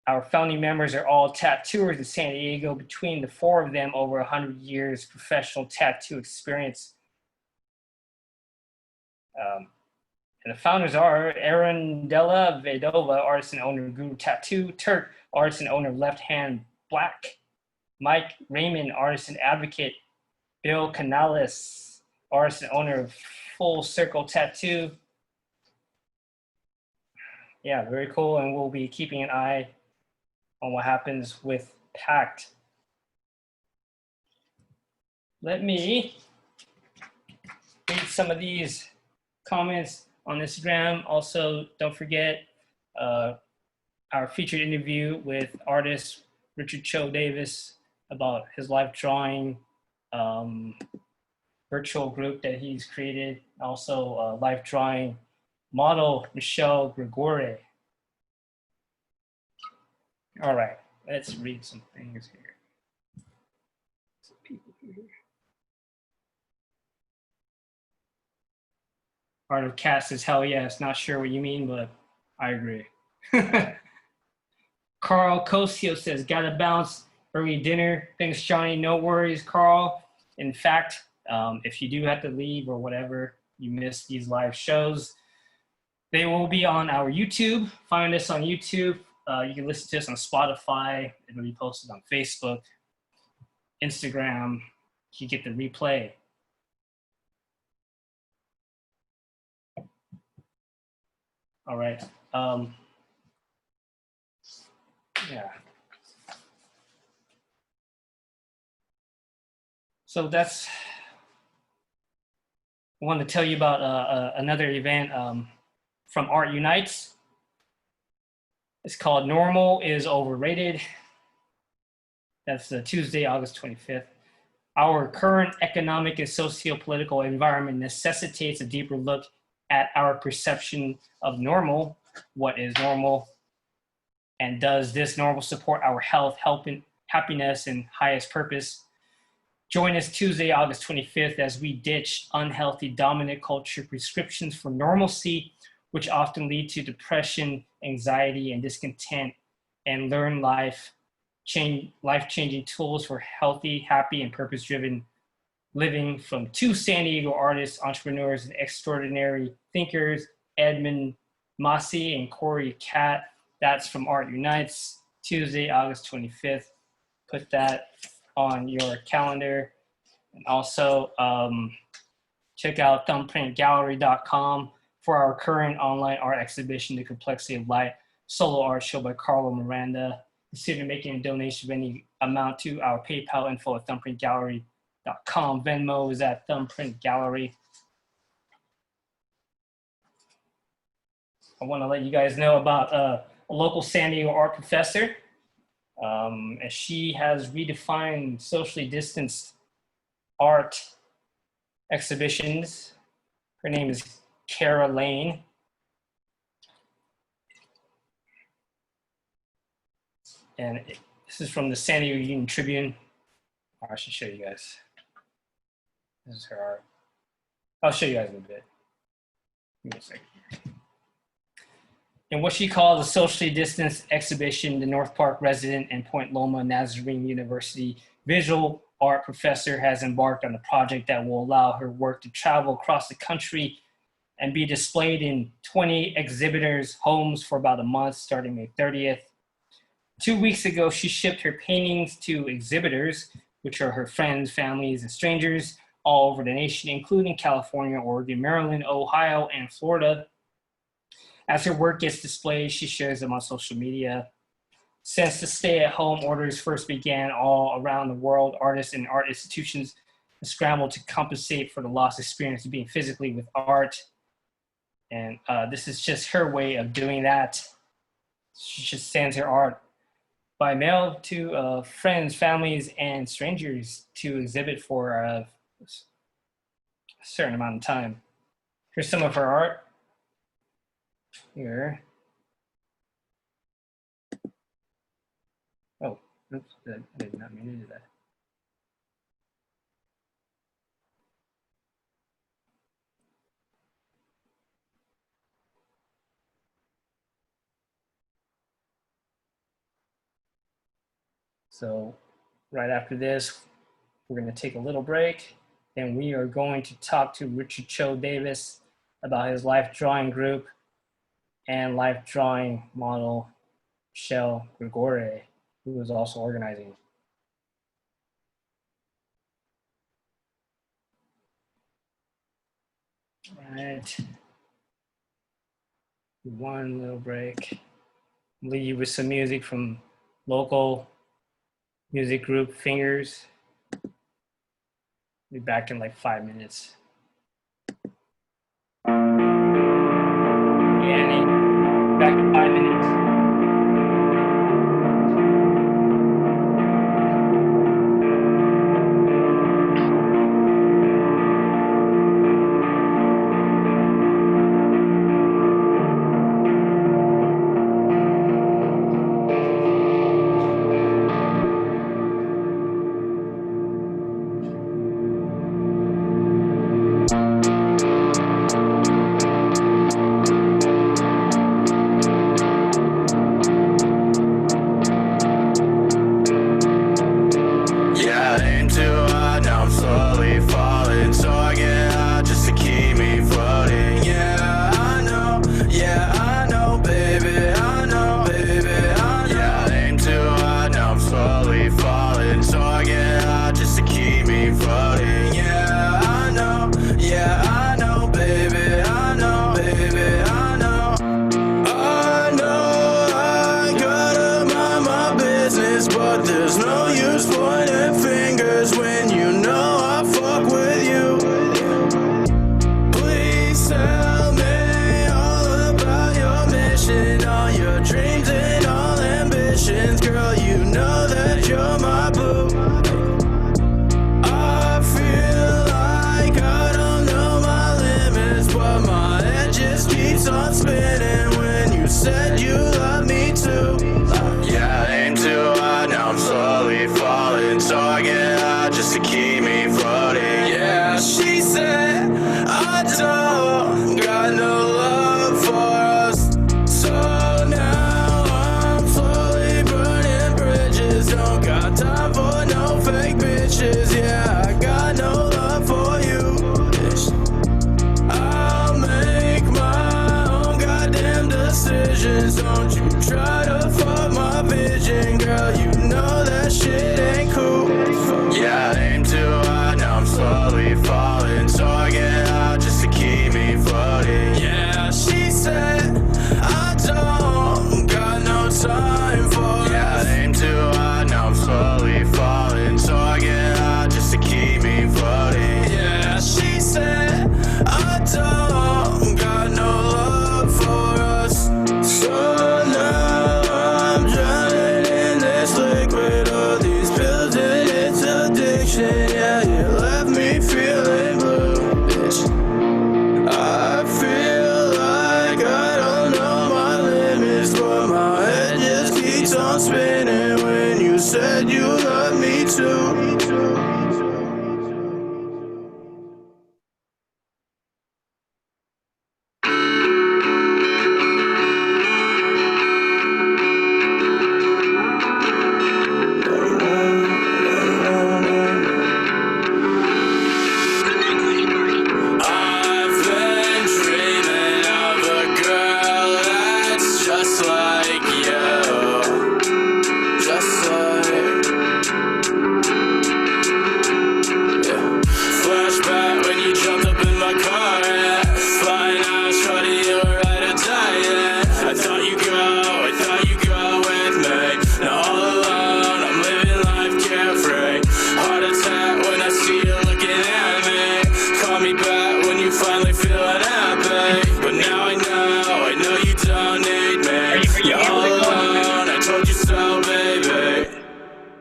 Our founding members are all tattooers in San Diego. Between the 4 of them, over 100 years professional tattoo experience. And the founders are Arundella Vedova, artist and owner of Guru Tattoo, Turk, artist and owner of Left Hand Black, Mike Raymond, artist and advocate, Bill Canales, artist and owner of Full Circle Tattoo. Yeah, very cool. And we'll be keeping an eye on what happens with Pact. Let me read some of these comments on Instagram. Also, don't forget our featured interview with artist Richard Chau-Davis about his life drawing virtual group that he's created. Also, life drawing model Michelle Grigore. All right, let's read some things here. Some people here. Art of Cat says, hell yes, not sure what you mean, but I agree. Carl Cosio says, gotta bounce, early dinner. Thanks, Johnny. No worries, Carl. In fact, if you do have to leave or whatever, you miss these live shows, they will be on our YouTube. Find us on YouTube. You can listen to us on Spotify. It'll be posted on Facebook, Instagram. You get the replay. All right. Yeah. So that's, I wanted to tell you about another event from Art Unites. It's called Normal is Overrated. That's Tuesday, August 25th. Our current economic and socio-political environment necessitates a deeper look at our perception of normal. What is normal? And does this normal support our health, happiness, and highest purpose? Join us Tuesday, August 25th, as we ditch unhealthy dominant culture prescriptions for normalcy, which often lead to depression, anxiety, and discontent, and learn life-changing tools for healthy, happy, and purpose-driven living from two San Diego artists, entrepreneurs, and extraordinary thinkers, Edmund Massey and Corey Catt. That's from Art Unites, Tuesday, August 25th. Put that on your calendar. And also check out thumbprintgallery.com for our current online art exhibition, The Complexity of Light, solo art show by Carlo Miranda. Consider making a donation of any amount to our PayPal info at thumbprintgallery.com. Venmo is at Thumbprint Gallery. I want to let you guys know about a local San Diego art professor. And she has redefined socially distanced art exhibitions. Her name is Kara Lane. And this is from the San Diego Union Tribune. Oh, I should show you guys. This is her art. I'll show you guys in a bit. Give me a second. In what she calls a socially distanced exhibition, the North Park resident and Point Loma Nazarene University visual art professor has embarked on a project that will allow her work to travel across the country and be displayed in 20 exhibitors' homes for about a month, starting May 30th. 2 weeks ago, she shipped her paintings to exhibitors, which are her friends, families, and strangers all over the nation, including California, Oregon, Maryland, Ohio, and Florida. As her work gets displayed, she shares them on social media. Since the stay-at-home orders first began all around the world, artists and art institutions have scrambled to compensate for the lost experience of being physically with art. And this is just her way of doing that. She just sends her art by mail to friends, families, and strangers to exhibit for a certain amount of time. Here's some of her art. Here. Oh, oops, I did not mean to do that. So right after this, we're going to take a little break, and we are going to talk to Richard Chau-Davis about his life drawing group and life drawing model, Michelle Grigore, who was also organizing. All right. One little break. Leave you with some music from local music group Fingers. Be back in like 5 minutes. Annie, back in 5 minutes.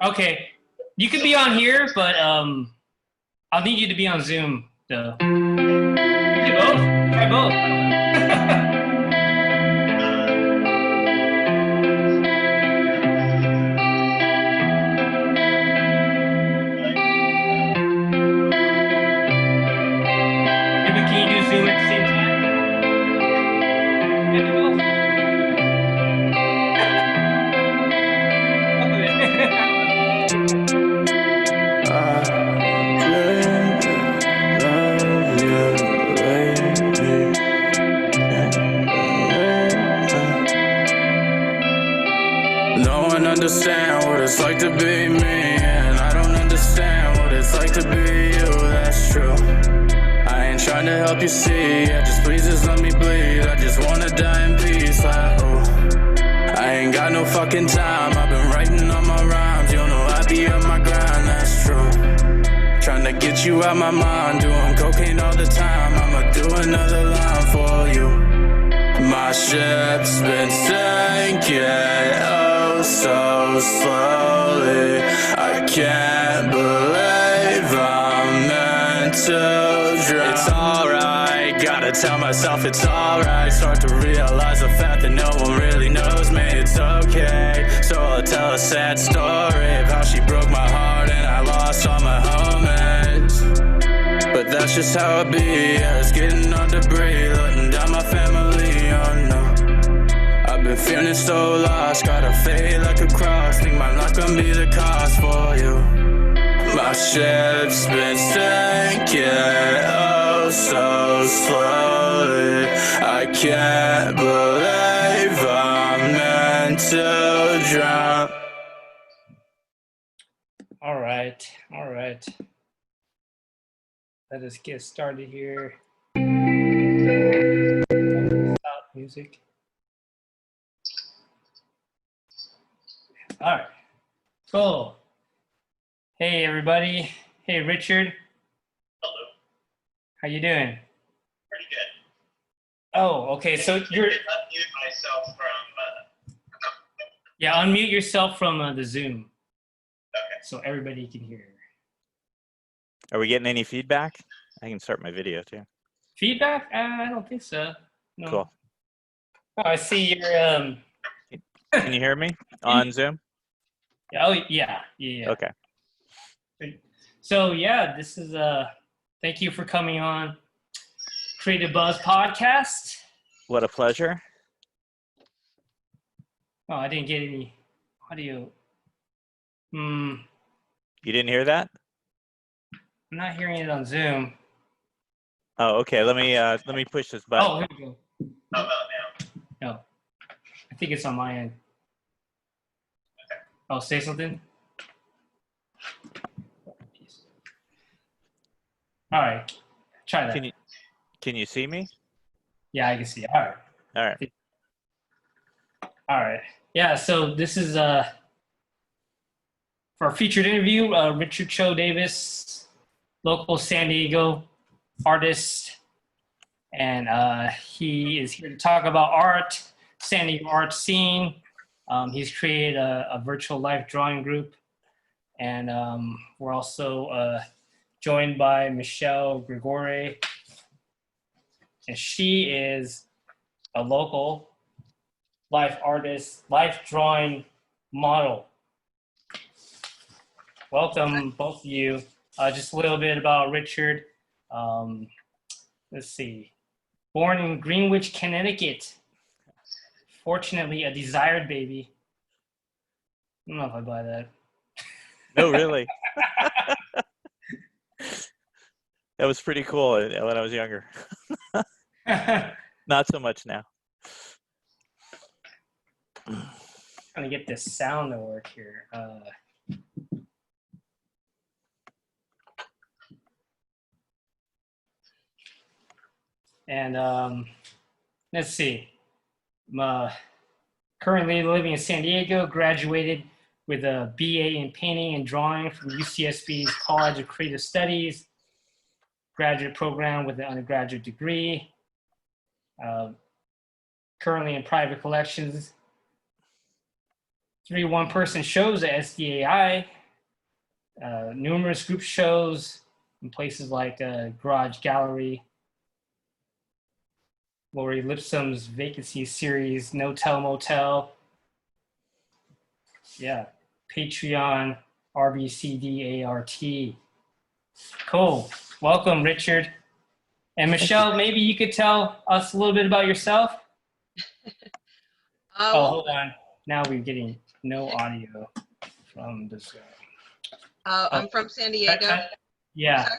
Okay, you could be on here, but I'll need you to be on Zoom, though. You do both? Try both. Can you do Zoom at the same time? You do both? understand what it's like to be me, and I don't understand what it's like to be you, that's true. I ain't trying to help you see, yeah, just let me bleed. I just wanna die in peace, like, oh. I ain't got no fucking time, I've been writing all my rhymes. You know I be on my grind, that's true. Trying to get you out my mind, doing cocaine all the time. I'ma do another line for you. My ship's been sinking, oh so slowly. I can't believe I'm meant to drown. It's alright, gotta tell myself it's alright. Start to realize the fact that no one really knows me. It's okay, so I'll tell a sad story of how she broke my heart and I lost all my homies. But that's just how it be, yeah, it's getting hard to breathe, letting down my family, oh no. I've been feeling so lost, gotta fade like a cross. Think my life gonna be the cost for you. My ship's been sinking, oh so slowly. I can't believe I'm meant to drown. All right. Let us get started here. Stop music. All right, cool. Hey, everybody. Hey, Richard. Hello. How you doing? Pretty good. Oh, okay. So you're. Unmute myself from. Yeah, unmute yourself from the Zoom. Okay. So everybody can hear. Are we getting any feedback? I can start my video too. Feedback? I don't think so. No. Cool. Oh, I see your. Can you hear me on Zoom? Oh, yeah. Okay. So yeah, this is thank you for coming on Creative Buzz podcast. What a pleasure. Oh, I didn't get any audio. You didn't hear that? I'm not hearing it on Zoom. Oh, okay. Let me push this button. Oh, here we go. How about now? No, I think it's on my end. Okay. Oh, say something. All right, try that. Can you see me? Yeah, I can see it. All right. All right. Yeah, so this is for our featured interview, Richard Chau-Davis, local San Diego artist, and he is here to talk about art, San Diego art scene. He's created a virtual life drawing group, and we're also joined by Michelle Grigore, and she is a local life artist, life drawing model. Welcome, both of you. Just a little bit about Richard. Let's see. Born in Greenwich, Connecticut. Fortunately, a desired baby. I don't know if I buy that. No, really. That was pretty cool when I was younger. Not so much now. Trying to get this sound to work here. And let's see. I'm currently living in San Diego, graduated with a BA in painting and drawing from UCSB's College of Creative Studies, graduate program with an undergraduate degree. Currently in private collections, 3 one-person shows at SDAI, numerous group shows in places like Garage Gallery, Lori Lipsom's Vacancy series, No Tell Motel, yeah, Patreon, RBCDART. Cool. Welcome, Richard. And Michelle, maybe you could tell us a little bit about yourself? Oh, hold on. Now we're getting no audio from this. I'm from San Diego. Yeah.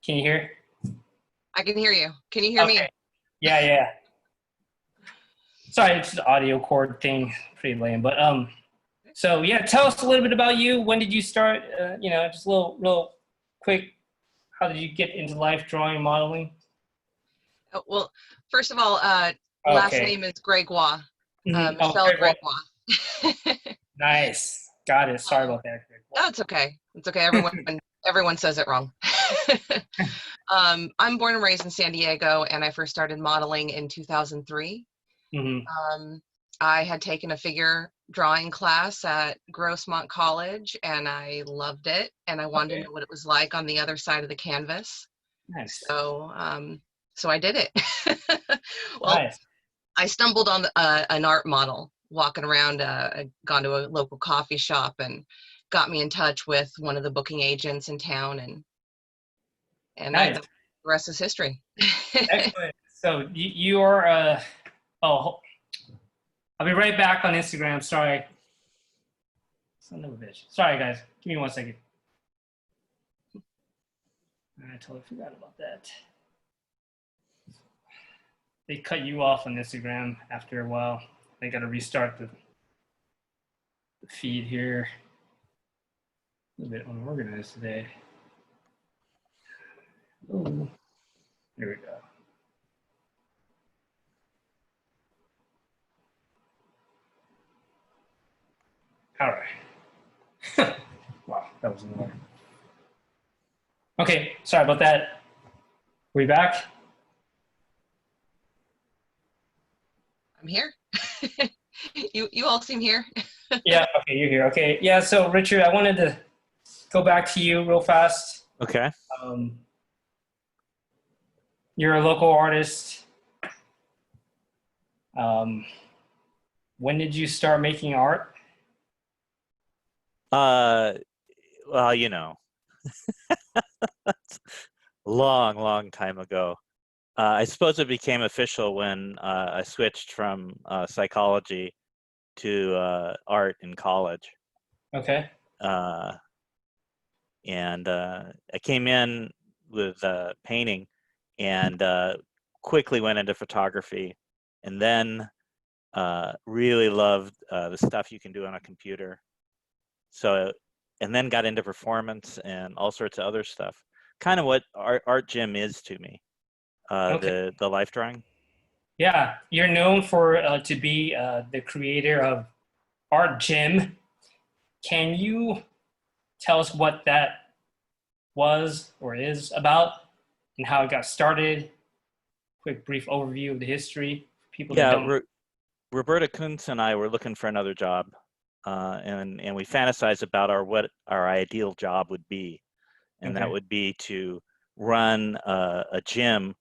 Can you hear? I can hear you. Can you hear me? Yeah. Sorry, it's the audio cord thing. Pretty lame. But So yeah, tell us a little bit about you. When did you start? Just a little quick. How did you get into life drawing, modeling? Oh, well, first of all, last Okay. name is Gregoire. Mhm. Michelle Gregoire. Gregoire. Nice. Got it. Sorry about that. Oh, it's okay. It's okay. Everyone says it wrong. I'm born and raised in San Diego, and I first started modeling in 2003. Mm-hmm. I had taken a figure drawing class at Grossmont College, and I loved it, and I wanted to know what it was like on the other side of the canvas. Nice. So I did it. Well, Nice. I stumbled on an art model walking around. I'd gone to a local coffee shop and got me in touch with one of the booking agents in town, and Nice. the rest is history. Excellent. So you are I'll be right back on Instagram. Sorry. Son of a bitch. Sorry, guys. Give me 1 second. I totally forgot about that. They cut you off on Instagram after a while. They got to restart the feed here. A little bit unorganized today. Oh, here we go. All right. Wow, that was annoying. Okay, sorry about that. We back? I'm here. You all seem here. Yeah, okay, you're here. Okay, yeah, so Richard, I wanted to go back to you real fast. Okay. You're a local artist. When did you start making art? Well, long time ago. I suppose it became official when I switched from psychology to art in college. Okay. And I came in with painting and quickly went into photography, and then really loved the stuff you can do on a computer. So, and then got into performance and all sorts of other stuff. Kind of what art gym is to me, Okay. the life drawing. Yeah, you're known for to be the creator of Art Gym. Can you tell us what that was or is about and how it got started? Quick, brief overview of the history. People that don't. Roberta Kuntz and I were looking for another job, and we fantasized about what our ideal job would be, and that would be to run a gym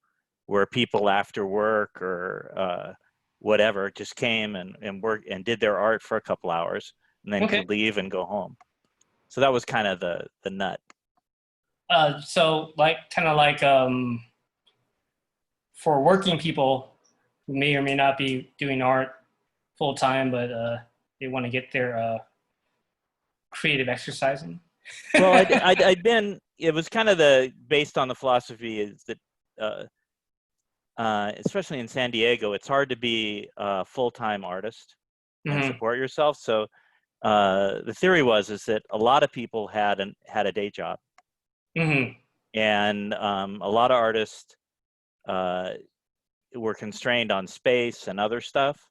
where people after work or whatever just came and worked and did their art for a couple hours and then could leave and go home. So that was kind of the nut. So for working people who may or may not be doing art full time, but they want to get their creative exercising. Well, it was kind of based on the philosophy is that especially in San Diego, it's hard to be a full-time artist and support yourself. So the theory is that a lot of people had a day job, and a lot of artists were constrained on space and other stuff.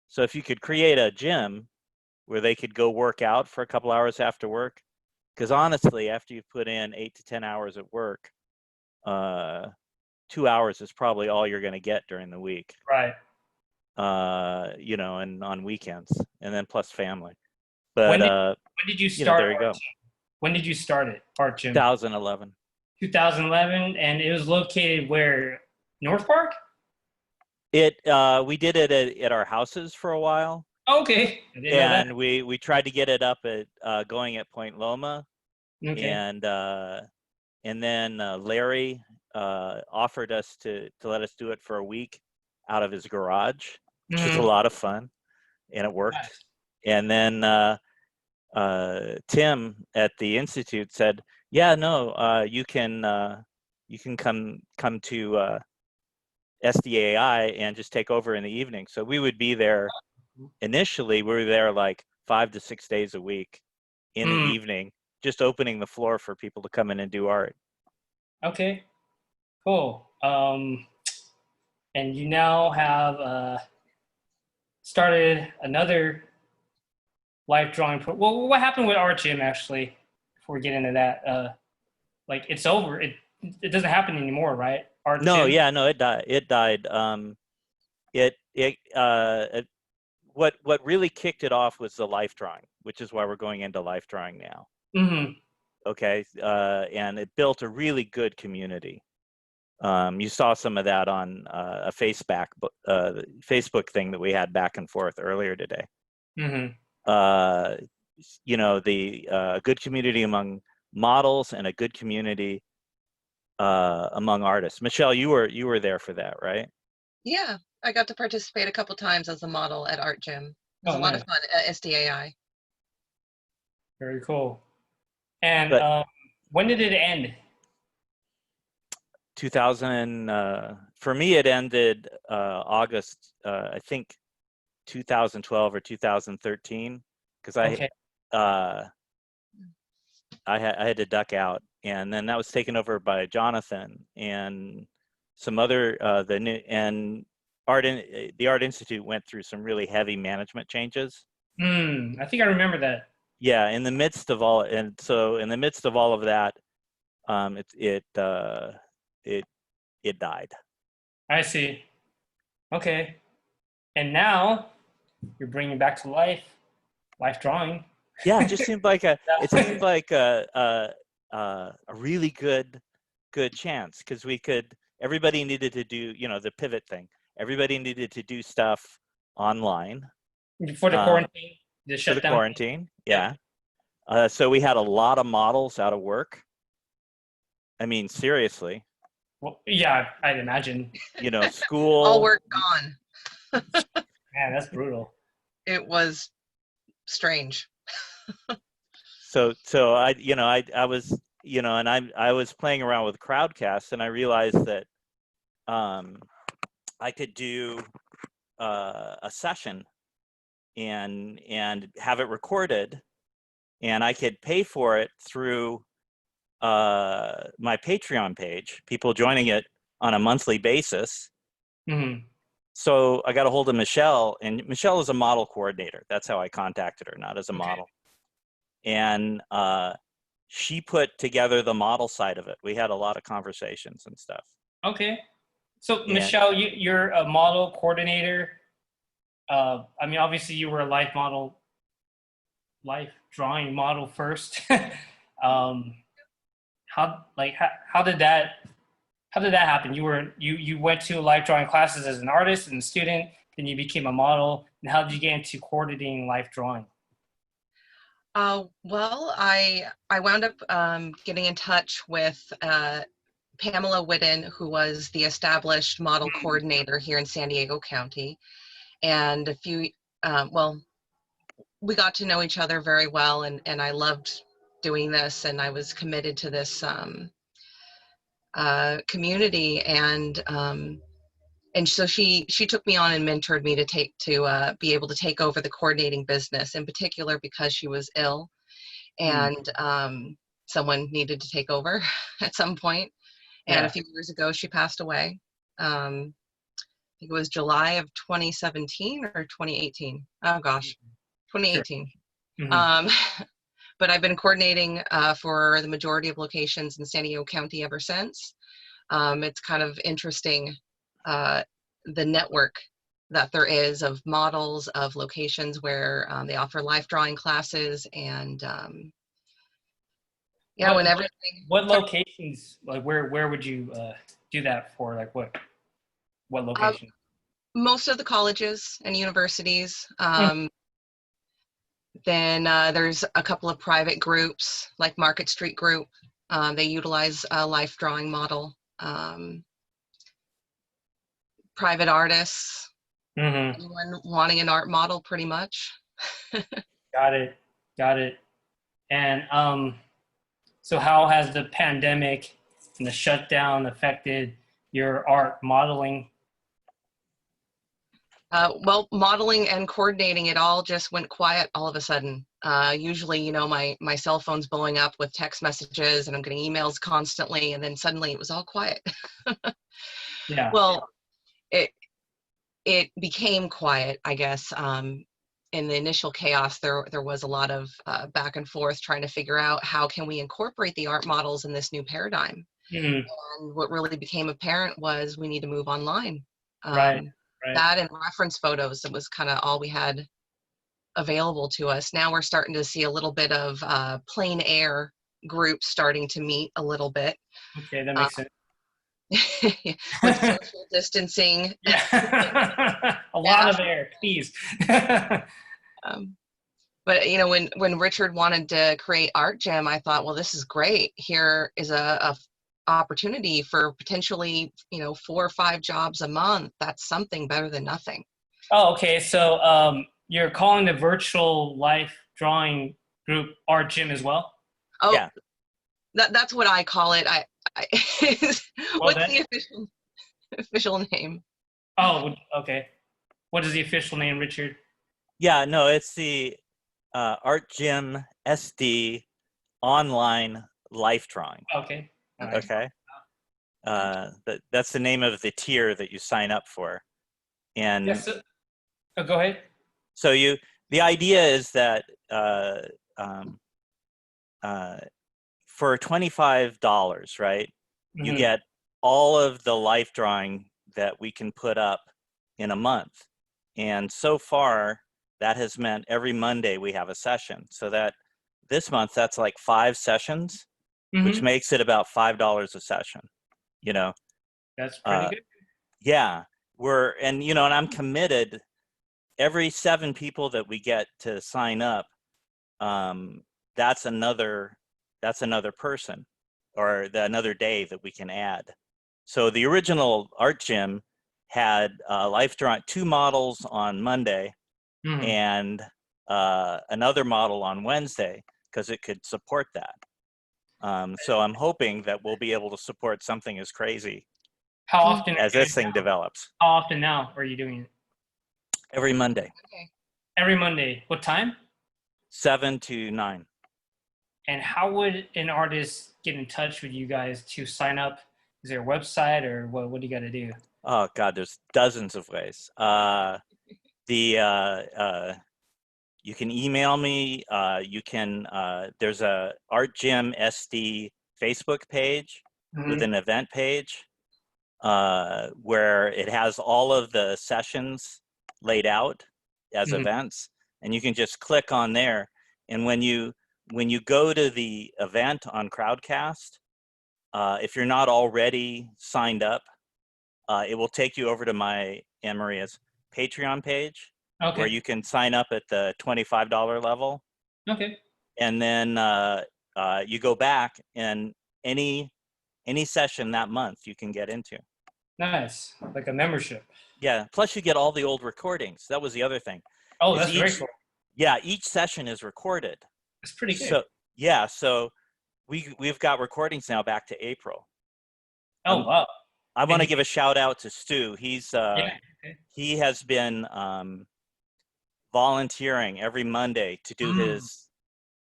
So if you could create a gym where they could go work out for a couple hours after work, because honestly, after you've put in 8 to 10 hours at work, 2 hours is probably all you're going to get during the week. Right. And on weekends, and then plus family. But when did you start? There you go. When did you start it, Art Gym? 2011. 2011, and it was located where? North Park? We did it at our houses for a while. Okay. And we tried to get it up at going at Point Loma. Okay. And then Larry offered us to let us do it for a week out of his garage, which was a lot of fun, and it worked. Nice. And then Tim at the Institute said, "Yeah, no, you can come to SDAI and just take over in the evening." So we would be there. Initially, we were there like 5 to 6 days a week in the evening, just opening the floor for people to come in and do art. Okay, cool. And you now have started another life drawing well, what happened with Art Gym, actually, before we get into that? Like, it's over. It doesn't happen anymore, right? Art No, Gym? yeah, no, it died. It died. What really kicked it off was the life drawing, which is why we're going into life drawing now. Mm-hmm. Okay, and it built a really good community. You saw some of that on a Facebook thing that we had back and forth earlier today. Mm-hmm. You know, the good community among models and a good community among artists. Michelle, you were there for that, right? Yeah, I got to participate a couple times as a model at Art Gym. It was a lot of fun at SDAI. Very cool. And when did it end? 2000, for me, it ended August, I think 2012 or 2013, because I had to duck out, and then that was taken over by Jonathan and some other the Art Institute went through some really heavy management changes. I think I remember that. Yeah, in the midst of all of that, it died. I see. Okay. And now you're bringing back to life drawing. Yeah, it just seemed like a really good chance, because everybody needed to do, you know, the pivot thing. Everybody needed to do stuff online for the quarantine. The shutdown. For the quarantine, yeah. So we had a lot of models out of work. I mean, seriously. Well, yeah, I'd imagine. You know, school. All work gone. Man, that's brutal. It was strange. So I was, you know, and I was playing around with Crowdcast, and I realized that I could do a session and have it recorded, and I could pay for it through my Patreon page, people joining it on a monthly basis. Mm-hmm. So I got a hold of Michelle, and Michelle is a model coordinator. That's how I contacted her, not as a model. And she put together the model side of it. We had a lot of conversations and stuff. Okay. So Michelle, you're a model coordinator. I mean, obviously you were a life drawing model first. How did that happen? You went to life drawing classes as an artist and a student, then you became a model. And how did you get into coordinating life drawing? Well, I wound up getting in touch with Pamela Whitten, who was the established model coordinator here in San Diego County. And we got to know each other very well, and I loved doing this, and I was committed to this community, and so she took me on and mentored me to be able to take over the coordinating business, in particular because she was ill, and someone needed to take over at some point. And a few years ago, she passed away. I think it was July of 2017 or 2018. Oh gosh, 2018. Sure. Mm-hmm. But I've been coordinating for the majority of locations in San Diego County ever since. It's kind of interesting, the network that there is of models, of locations where they offer life drawing classes, and when everything. What locations, like where would you do that for? Like what location? Most of the colleges and universities. Then there's a couple of private groups, like Market Street Group. They utilize a life drawing model. Private artists, anyone wanting an art model, pretty much. Got it. And so how has the pandemic and the shutdown affected your art modeling? Well, modeling and coordinating it all just went quiet all of a sudden. Usually, you know, my cell phone's blowing up with text messages and I'm getting emails constantly, and then suddenly it was all quiet. Yeah. Well, it became quiet, I guess. In the initial chaos, there was a lot of back and forth trying to figure out how can we incorporate the art models in this new paradigm. Mm-hmm. And what really became apparent was we need to move online. Right. That and reference photos, it was kind of all we had available to us. Now we're starting to see a little bit of plein air groups starting to meet a little bit. Okay, that makes sense. With social distancing. Yeah. A lot of air, please. But you know, when Richard wanted to create Art Gym, I thought, well, this is great. Here is a opportunity for potentially, you know, 4 or 5 jobs a month. That's something better than nothing. Oh, okay. So you're calling the virtual life drawing group Art Gym as well? Oh, yeah. That's what I call it. What's then, the official name? Oh, okay. What is the official name, Richard? Yeah, no, it's the Art Gym SD online life drawing. Okay. Okay. That's the name of the tier that you sign up for. And yes, go ahead. So the idea is that for $25, right, you get all of the life drawing that we can put up in a month. And so far, that has meant every Monday we have a session. So that this month, that's like 5 sessions, which makes it about $5 a session, you know. That's pretty good. Yeah, and I'm committed. Every 7 people that we get to sign up, that's another person, or another day that we can add. So the original Art Gym had life drawing 2 models on Monday and another model on Wednesday, because it could support that. So I'm hoping that we'll be able to support something as crazy How often as this thing develops. How often now are you doing it? Every Monday. Okay. Every Monday. What time? 7 to 9. And how would an artist get in touch with you guys to sign up? Is there a website, or what do you got to do? Oh God, there's dozens of ways. You can email me. You can. There's a Art Gym SD Facebook page with an event page where it has all of the sessions laid out as events, and you can just click on there. And when you go to the event on Crowdcast, if you're not already signed up, it will take you over to my Anne Maria's Patreon page, where you can sign up at the $25 level. Okay. And then you go back, and any session that month you can get into. Nice, like a membership. Yeah. Plus, you get all the old recordings. That was the other thing. Oh, that's very cool. Yeah, each session is recorded. That's pretty good. So yeah, so we've got recordings now back to April. Oh wow! I want to give a shout out to Stu. He has been volunteering every Monday to do his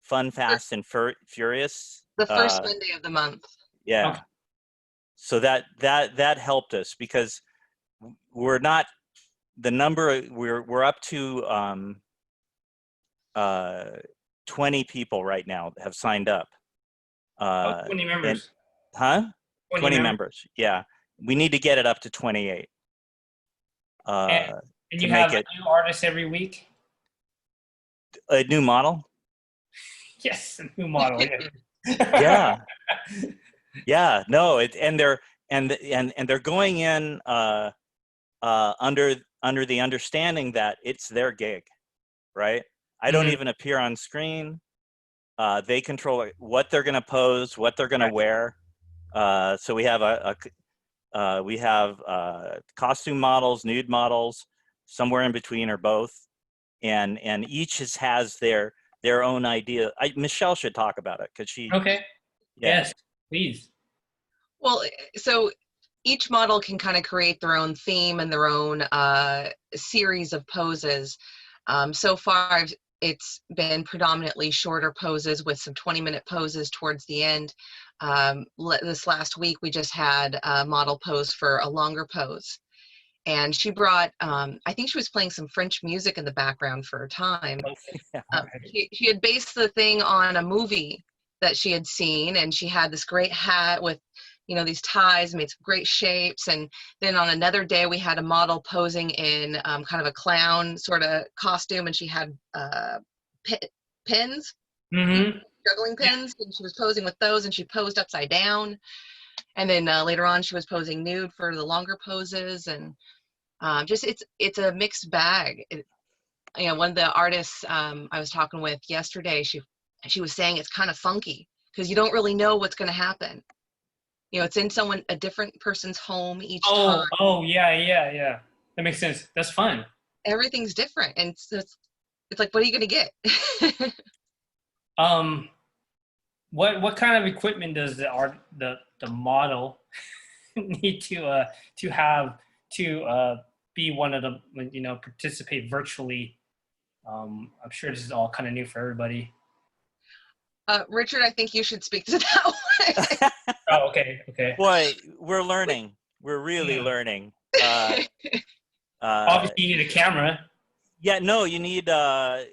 Fun, Fast, and Furious. The first Monday of the month. Yeah. Okay. So that helped us, because we're not the number. We're up to 20 people right now have signed up. 20 members. 20 members. Yeah. We need to get it up to 28. And you have a new artist every week? A new model? Yes, a new model. Yeah. Yeah. No, and they're going in under the understanding that it's their gig, right? I don't even appear on screen. They control what they're going to pose, what they're going to wear. So we have we have costume models, nude models, somewhere in between, or both, and each has their own idea. Michelle should talk about it, because she. Okay. Yeah. Yes, please. Well, so each model can kind of create their own theme and their own series of poses. So far, it's been predominantly shorter poses with some 20-minute poses towards the end. This last week, we just had a model pose for a longer pose. And she brought, I think she was playing some French music in the background for a time. She had based the thing on a movie that she had seen, and she had this great hat with, you know, these ties, made some great shapes. And then on another day, we had a model posing in kind of a clown sort of costume, and she had pins, juggling pins, and she was posing with those, and she posed upside down. And then later on, she was posing nude for the longer poses, and just it's a mixed bag. You know, one of the artists I was talking with yesterday, she was saying it's kind of funky because you don't really know what's going to happen. You know, it's in a different person's home each time. Oh, yeah. That makes sense. That's fun. Everything's different, and it's like, what are you going to get? What kind of equipment does the model need to have to be one of them, you know, participate virtually? I'm sure this is all kind of new for everybody. Richard, I think you should speak to that one. Oh, okay. Boy, we're learning. We're really learning. Obviously, you need a camera. Yeah, no, you need a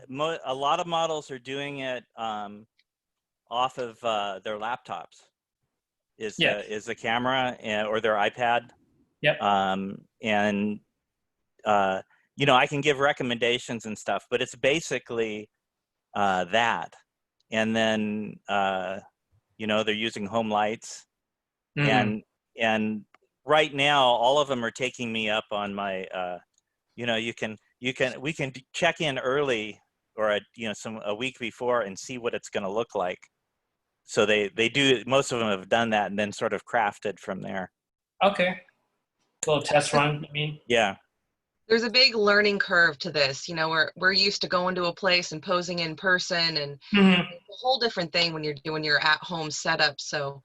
lot of models are doing it off of their laptops. Is the camera or their iPad? Yep. And you know, I can give recommendations and stuff, but it's basically that. And then you know, they're using home lights, and right now all of them are taking me up on my. You know, we can check in early or a week before and see what it's going to look like. So they do. Most of them have done that and then sort of crafted from there. Okay. A little test run, I mean. Yeah. There's a big learning curve to this. You know, we're used to going to a place and posing in person, and it's a whole different thing when you're doing your at-home setup. So,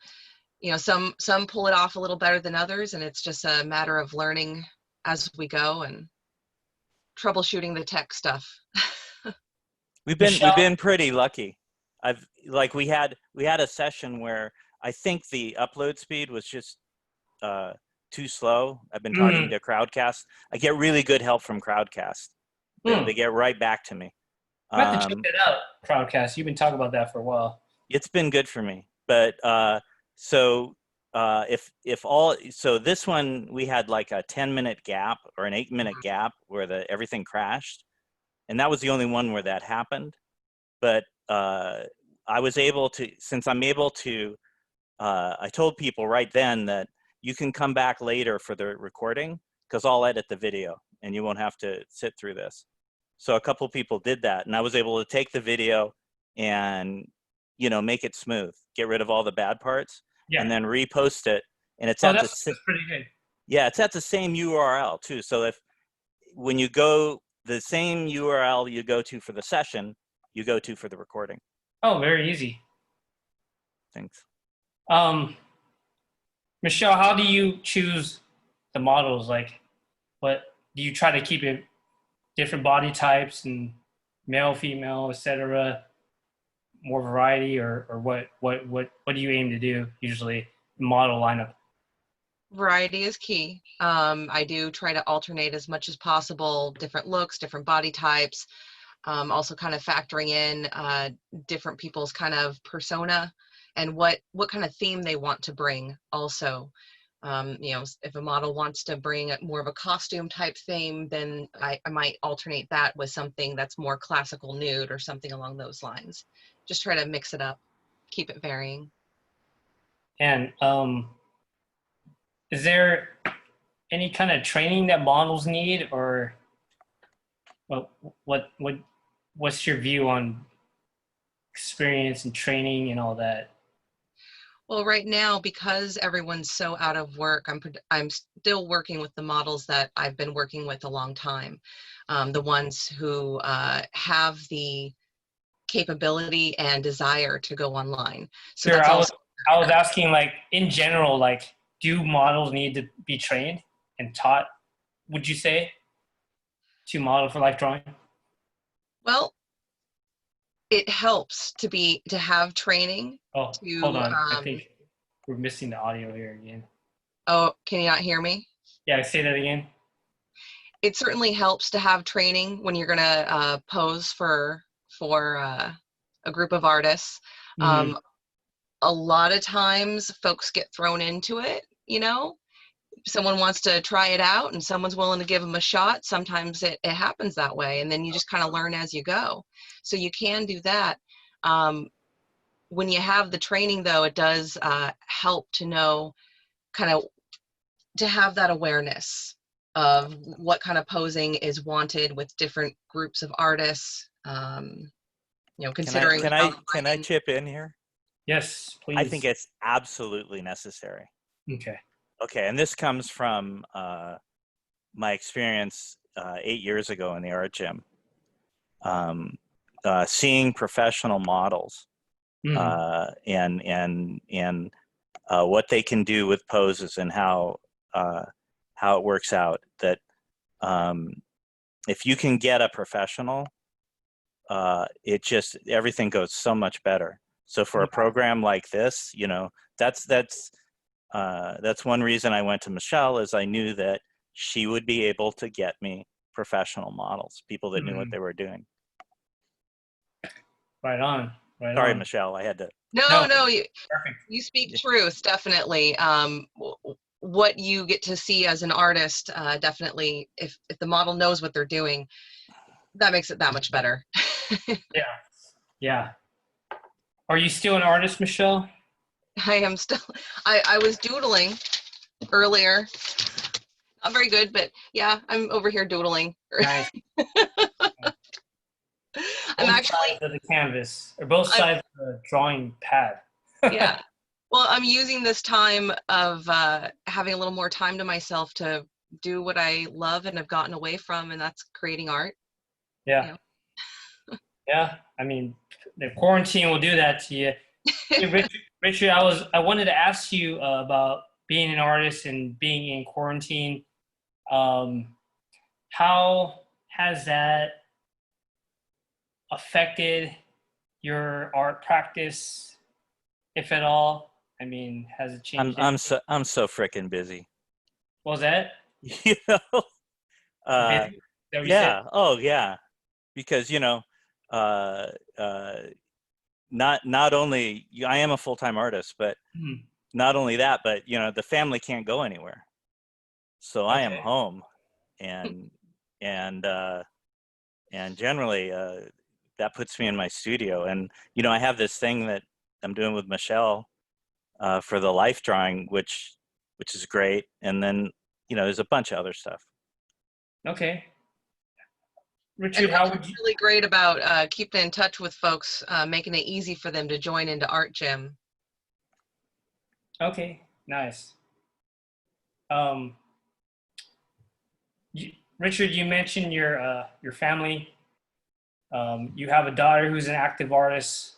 you know, some pull it off a little better than others, and it's just a matter of learning as we go and troubleshooting the tech stuff. We've been pretty lucky. We had a session where I think the upload speed was just too slow. I've been talking to Crowdcast. I get really good help from Crowdcast. They get right back to me. I have to check it out, Crowdcast. You've been talking about that for a while. It's been good for me. But so this one, we had like a 10-minute gap or an 8-minute gap where everything crashed. And that was the only one where that happened. But I was able to, since I'm able to, I told people right then that you can come back later for the recording because I'll edit the video and you won't have to sit through this. So a couple people did that, and I was able to take the video and, you know, make it smooth, get rid of all the bad parts, and then repost it. And it's that's pretty good. Yeah, it's at the same URL too. So when you go the same URL you go to for the session, you go to for the recording. Oh, very easy. Thanks. Michelle, how do you choose the models? Like, what do you try to keep it different body types and male, female, etc.? More variety, or what do you aim to do usually? Model lineup. Variety is key. I do try to alternate as much as possible, different looks, different body types. Also kind of factoring in different people's kind of persona and what kind of theme they want to bring also. You know, if a model wants to bring more of a costume type theme, then I might alternate that with something that's more classical nude or something along those lines. Just try to mix it up, keep it varying. And is there any kind of training that models need, or what's your view on experience and training and all that? Well, right now, because everyone's so out of work, I'm still working with the models that I've been working with a long time. The ones who have the capability and desire to go online. So sure, that's I was asking, like, in general, like do models need to be trained and taught, would you say, to model for life drawing? Well, it helps to have training. Oh, to, hold on. I think we're missing the audio here again. Oh, can you not hear me? Yeah, say that again. It certainly helps to have training when you're gonna pose for a group of artists. Mhm. A lot of times folks get thrown into it, you know? Someone wants to try it out and someone's willing to give them a shot. Sometimes it happens that way, and then you just kind of learn as you go. So you can do that. When you have the training, though, it does help to know, kind of to have that awareness of what kind of posing is wanted with different groups of artists. You know, considering Can I chip in here? Yes, please. I think it's absolutely necessary. Okay. Okay, and this comes from my experience 8 years ago in the art gym. Seeing professional models and what they can do with poses and how it works out. That if you can get a professional, it just, everything goes so much better. So for a program like this, you know, that's one reason I went to Michelle, is I knew that she would be able to get me professional models, people that knew what they were doing. Right on. Right Sorry, on. Michelle, I had to. No, you speak truth, definitely. What you get to see as an artist, definitely, if the model knows what they're doing, that makes it that much better. Yeah. Yeah. Are you still an artist, Michelle? I am still, I was doodling earlier. Not very good, but yeah, I'm over here doodling. Nice. I'm both actually sides of the canvas, or both sides of the drawing pad. Yeah. Well, I'm using this time of having a little more time to myself to do what I love and have gotten away from, and that's creating art. Yeah. You know? Yeah. I mean, the quarantine will do that to you. Hey, Richard, I wanted to ask you about being an artist and being in quarantine. How has that affected your art practice, if at all? I mean, has it changed? I'm so freaking busy. What was that? You know, yeah. Oh, yeah. Because, you know, not only I am a full-time artist, but not only that, but you know, the family can't go anywhere, so I am home, and generally that puts me in my studio. And you know, I have this thing that I'm doing with Michelle for the life drawing, which is great. And then, you know, there's a bunch of other stuff. Okay. Richard, how would you? Really great about keeping in touch with folks, making it easy for them to join into Art Gym. Okay, nice. Richard, you mentioned your family. You have a daughter who's an active artist,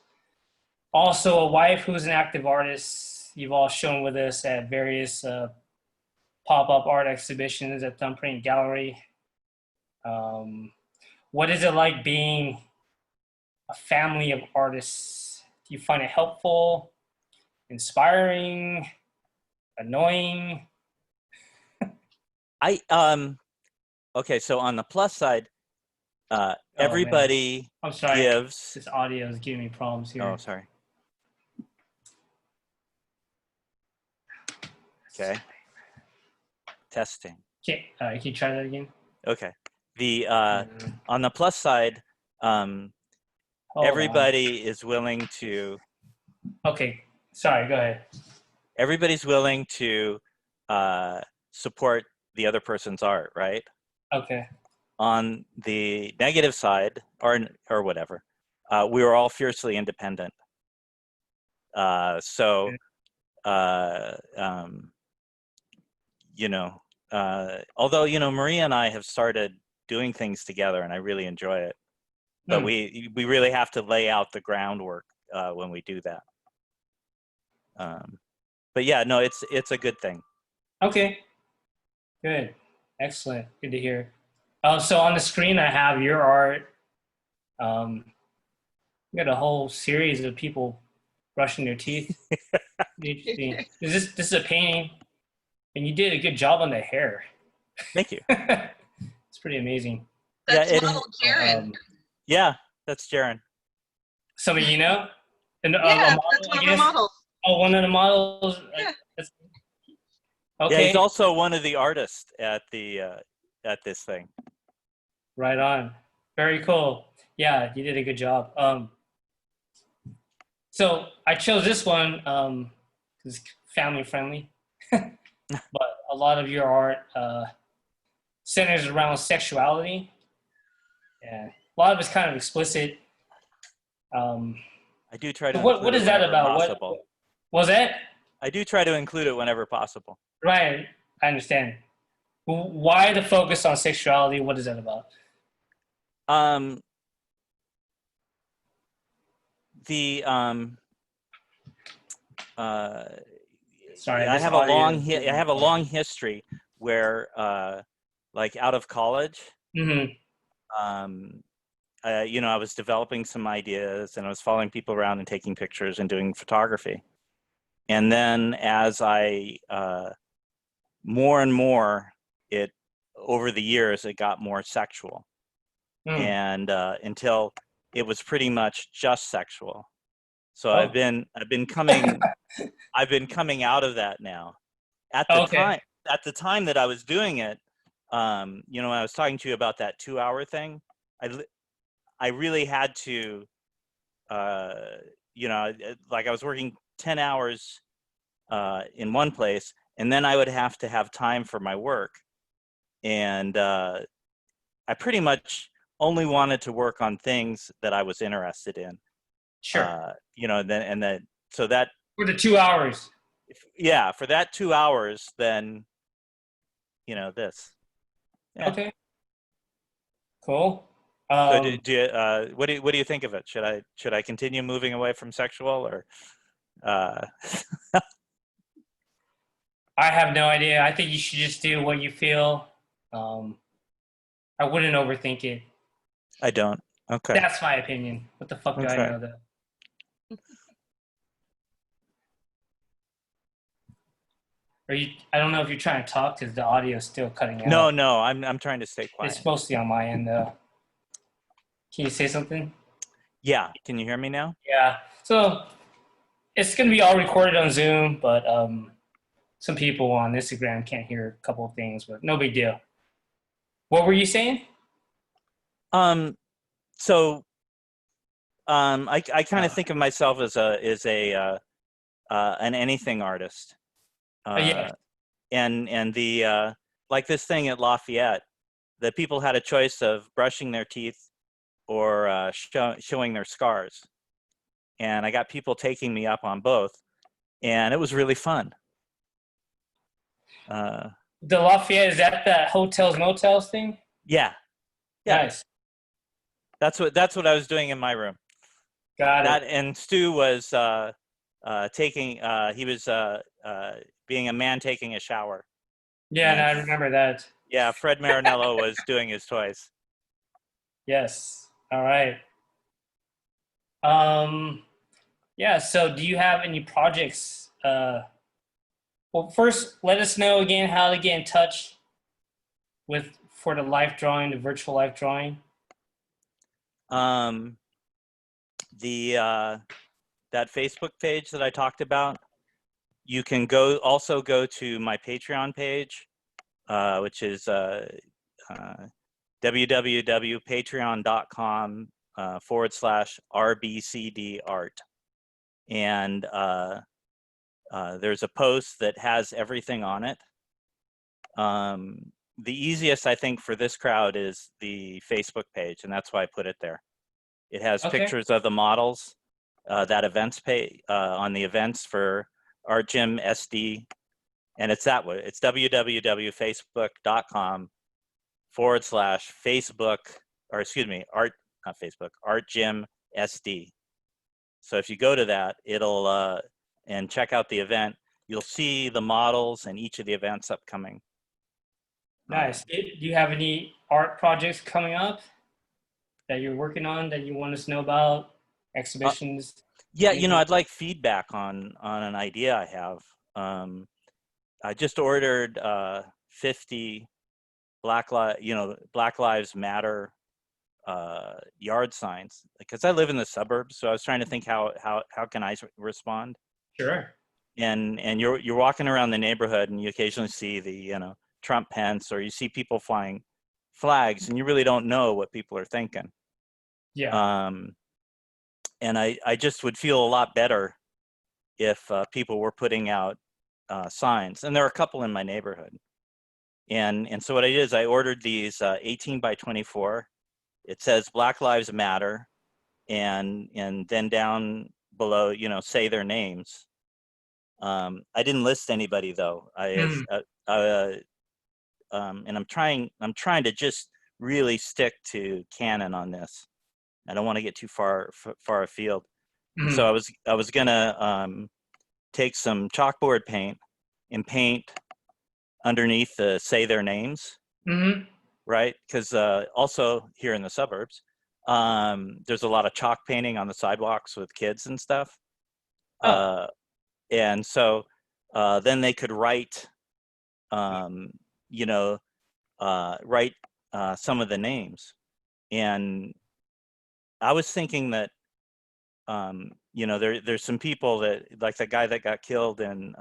also a wife who's an active artist. You've all shown with us at various pop-up art exhibitions at Thumbprint Gallery. What is it like being a family of artists? Do you find it helpful, inspiring, annoying? Okay, so on the plus side, everybody I'm sorry. gives. This audio is giving me problems here. Oh, sorry. Okay. Testing. Okay, can you try that again? Okay. The on the plus side, everybody is willing to. Okay, sorry. Go ahead. Everybody's willing to support the other person's art, right? Okay. On the negative side, or whatever, we were all fiercely independent. You know, although, you know, Maria and I have started doing things together, and I really enjoy it. But we really have to lay out the groundwork when we do that. But yeah, no, it's a good thing. Okay. Good. Excellent. Good to hear. So on the screen, I have your art. You got a whole series of people brushing their teeth. Interesting. This is a painting, and you did a good job on the hair. Thank you. It's pretty amazing. That's model Jaren. Yeah, that's Jaren. Somebody you know? And, Yeah, model, that's one I of our guess? models. Oh, one of the models. Yeah. Okay. Yeah, he's also one of the artists at this thing. Right on. Very cool. Yeah, you did a good job. So I chose this one because it's family friendly, but a lot of your art centers around sexuality. Yeah, a lot of it's kind of explicit. I do try to. What is that about? Possible. What was that? I do try to include it whenever possible. Right, I understand. Why the focus on sexuality? What is that about? Sorry, I have a long history where, like out of college, I was developing some ideas and I was following people around and taking pictures and doing photography. And then as I, more and more, over the years, it got more sexual. And until it was pretty much just sexual. So I've been coming out of that now. At the time that I was doing it, when I was talking to you about that 2-hour thing, I really had to, like I was working 10 hours in one place, and then I would have to have time for my work. And I pretty much only wanted to work on things that I was interested in. Sure. So that for the 2 hours. Yeah, for that 2 hours, then this. Yeah. Okay. Cool. So what do you think of it? Should I continue moving away from sexual or? I have no idea. I think you should just do what you feel. I wouldn't overthink it. I don't. Okay. That's my opinion. What the fuck do I know that? I don't know if you're trying to talk because the audio is still cutting out. No, I'm trying to stay quiet. It's mostly on my end though. Can you say something? Yeah. Can you hear me now? Yeah. So it's gonna be all recorded on Zoom, but some people on Instagram can't hear a couple of things, but no big deal. What were you saying? I kind of think of myself as an anything artist. Yeah. And the like this thing at Lafayette, the people had a choice of brushing their teeth or showing their scars, and I got people taking me up on both, and it was really fun. The Lafayette, is that the hotels motels thing? Yeah. Nice. That's what I was doing in my room. Got it. And Stu was he was being a man taking a shower. Yeah, and I remember that. Yeah, Fred Marinello was doing his toys. Yes. All right. Yeah, so do you have any projects? Well, first, let us know again how to get in touch for the life drawing, the virtual life drawing. That Facebook page that I talked about, you can also go to my Patreon page, which is www.patreon.com/RBCDart. And there's a post that has everything on it. The easiest, I think, for this crowd is the Facebook page, and that's why I put it there. It has pictures of the models, that events page on the events for Art Gym SD, and it's that way. It's Art Gym SD. So if you go to that, it'll and check out the event, you'll see the models and each of the events upcoming. Nice. Do you have any art projects coming up that you're working on that you want us to know about? Exhibitions? Yeah, I'd like feedback on an idea I have. I just ordered 50 Black Lives Matter yard signs because I live in the suburbs. So I was trying to think how can I respond? Sure. And you're walking around the neighborhood and you occasionally see the Trump Pence, or you see people flying flags, and you really don't know what people are thinking. Yeah. And I just would feel a lot better if people were putting out signs, and there are a couple in my neighborhood. And so what I did is I ordered these 18 by 24. It says Black Lives Matter, and then down below, say their names. I didn't list anybody though. And I'm trying to just really stick to canon on this. I don't want to get too far afield. Mm-hmm. So I was gonna take some chalkboard paint and paint underneath the say their names, mm-hmm. right? Because also here in the suburbs, there's a lot of chalk painting on the sidewalks with kids and stuff. Oh. And so then they could write, write some of the names. And I was thinking that, there's some people that, like the guy that got killed in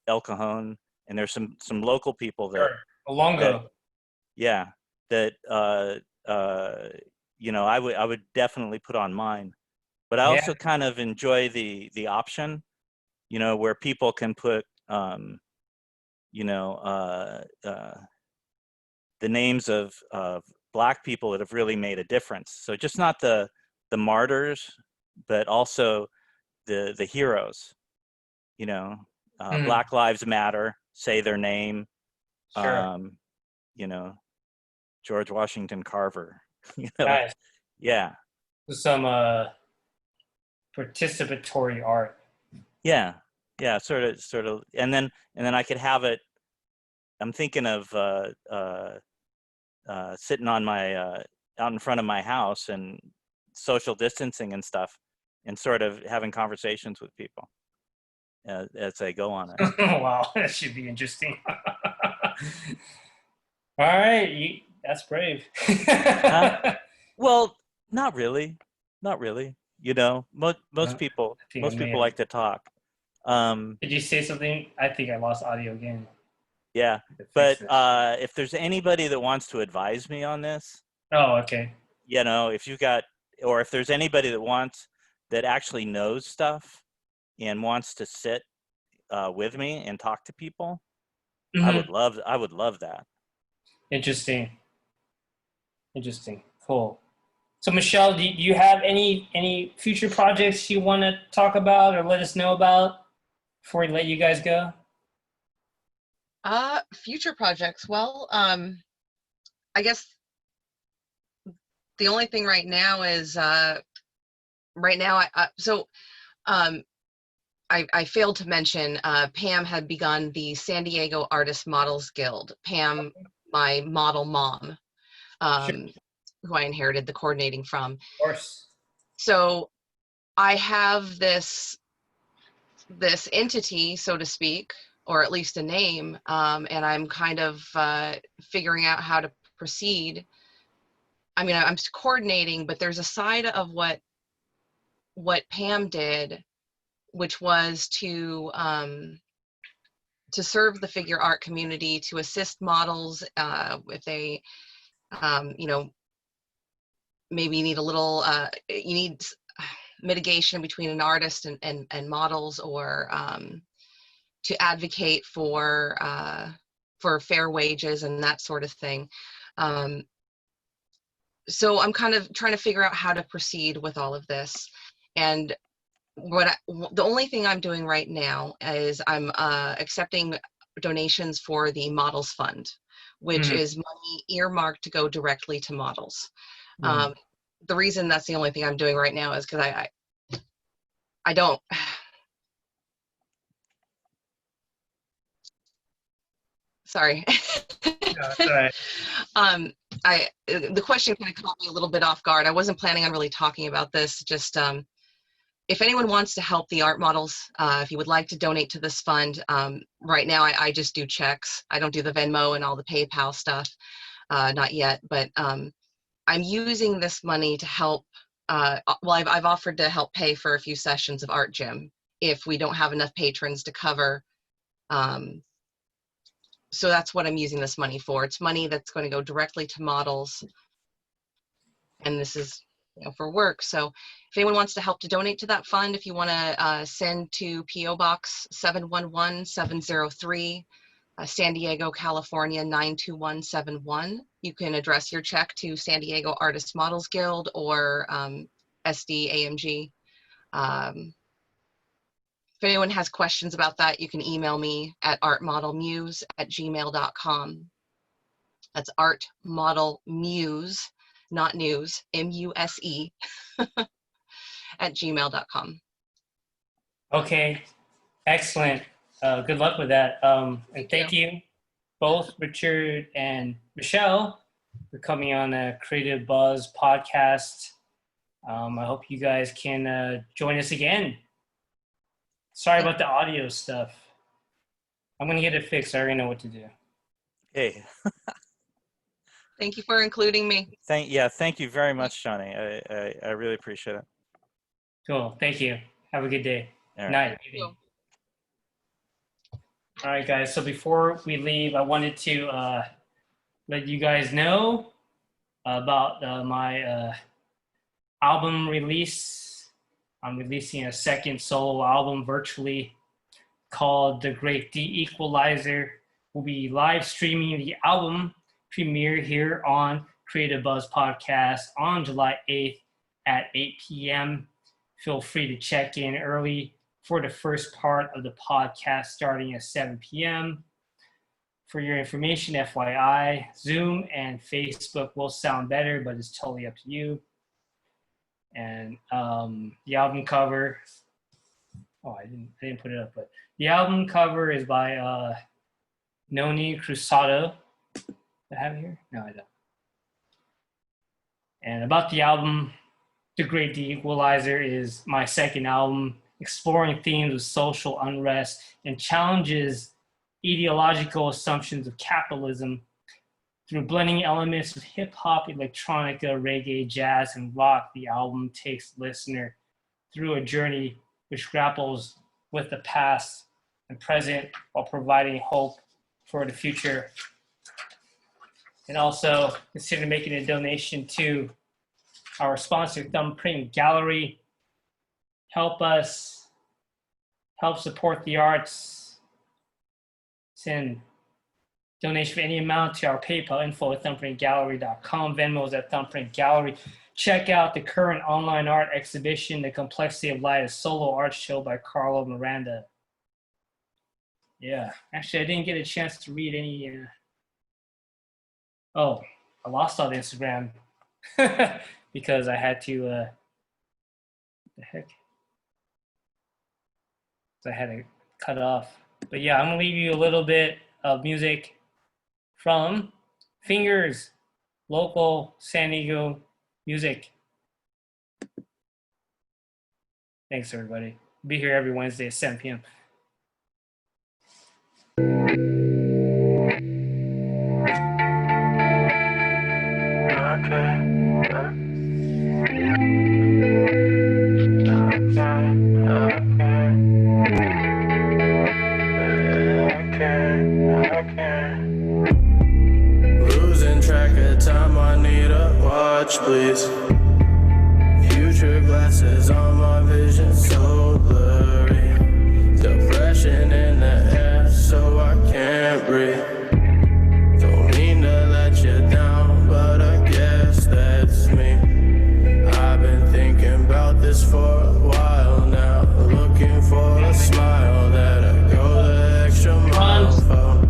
El Cajon, and there's some local people that, Sure. Alongo. I would definitely put on mine. But I also kind of enjoy the option, where people can put, the names of Black people that have really made a difference. So just not the martyrs, but also the heroes. Black Lives Matter, say their name. Sure. George Washington Carver. Nice. Yeah. Some participatory art. Yeah, sort of, and then I could have it. I'm thinking of sitting on my out in front of my house and social distancing and stuff, and sort of having conversations with people as they go on it. Wow, that should be interesting. All right, that's brave. Well, not really. Most people like to talk. Did you say something? I think I lost audio again. Yeah, but if there's anybody that wants to advise me on this, oh, okay. If you've got, or if there's anybody that actually knows stuff and wants to sit with me and talk to people, mm-hmm. I would love that. Interesting. Cool. So Michelle, do you have any future projects you want to talk about or let us know about before we let you guys go? Future projects. Well, I guess the only thing right now is I failed to mention Pam had begun the San Diego Artist Models Guild. Pam, my model mom, who I inherited the coordinating from. Of course. So I have this entity, so to speak, or at least a name, and I'm kind of figuring out how to proceed. I mean, I'm coordinating, but there's a side of what Pam did, which was to serve the figure art community, to assist models if they, maybe need a little, you need mitigation between an artist and models, or to advocate for fair wages and that sort of thing. So I'm kind of trying to figure out how to proceed with all of this. And the only thing I'm doing right now is I'm accepting donations for the Models Fund, which is money earmarked to go directly to models. The reason that's the only thing I'm doing right now is because I don't, Sorry. All right. The question kind of caught me a little bit off guard. I wasn't planning on really talking about this. Just if anyone wants to help the art models, if you would like to donate to this fund, right now I just do checks. I don't do the Venmo and all the PayPal stuff, not yet. But I'm using this money to help. Well, I've offered to help pay for a few sessions of art gym if we don't have enough patrons to cover. So that's what I'm using this money for. It's money that's going to go directly to models, and this is, you know, for work. So if anyone wants to help to donate to that fund, if you want to send to PO Box 711703, San Diego, California 92171, you can address your check to San Diego Artist Models Guild or SDAMG. If anyone has questions about that, you can email me at artmodelmuse@gmail.com. That's artmodelmuse, not news, M-U-S-E, at gmail.com. Okay, excellent. Good luck with that. And thank you both, Richard and Michelle, for coming on a Creative Buzz podcast. I hope you guys can join us again. Sorry about the audio stuff. I'm going to get it fixed. I already know what to do. Hey. Thank you for including me. Thank you very much, Johnny. I really appreciate it. Cool. Thank you. Have a good day. All right. Night. All right, guys. So before we leave, I wanted to let you guys know about my album release. I'm releasing a second solo album virtually called The Great De-Equalizer. We'll be live streaming the album premiere here on Creative Buzz Podcast on July 8th at 8 p.m. Feel free to check in early for the first part of the podcast starting at 7 p.m. For your information, FYI, Zoom and Facebook will sound better, but it's totally up to you. And the album cover, I didn't put it up, but the album cover is by Noni Cruzado. Do I have it here? No, I don't. And about the album, The Great De-Equalizer is my second album exploring themes of social unrest and challenges ideological assumptions of capitalism through blending elements of hip-hop, electronica, reggae, jazz, and rock. The album takes the listener through a journey which grapples with the past and present while providing hope for the future. And also consider making a donation to our sponsor, Thumbprint Gallery. Help us help support the arts. Send donation for any amount to our PayPal info at thumbprintgallery.com. Venmo is at Thumbprint Gallery. Check out the current online art exhibition, The Complexity of Light, a solo art show by Carlo Miranda. Yeah, actually, I didn't get a chance to read any. I lost all the Instagram because I had to. What the heck? So I had to cut off. But yeah, I'm gonna leave you a little bit of music from Fingers, local San Diego music. Thanks, everybody. Be here every Wednesday at 7 p.m. Losing track of time, I need a watch, please. Future glasses on my vision so blurry. Depression in the air, so I can't breathe. Don't mean to let you down, but I guess that's me. I've been thinking about this for a while now, looking for a smile that I go the extra mile for.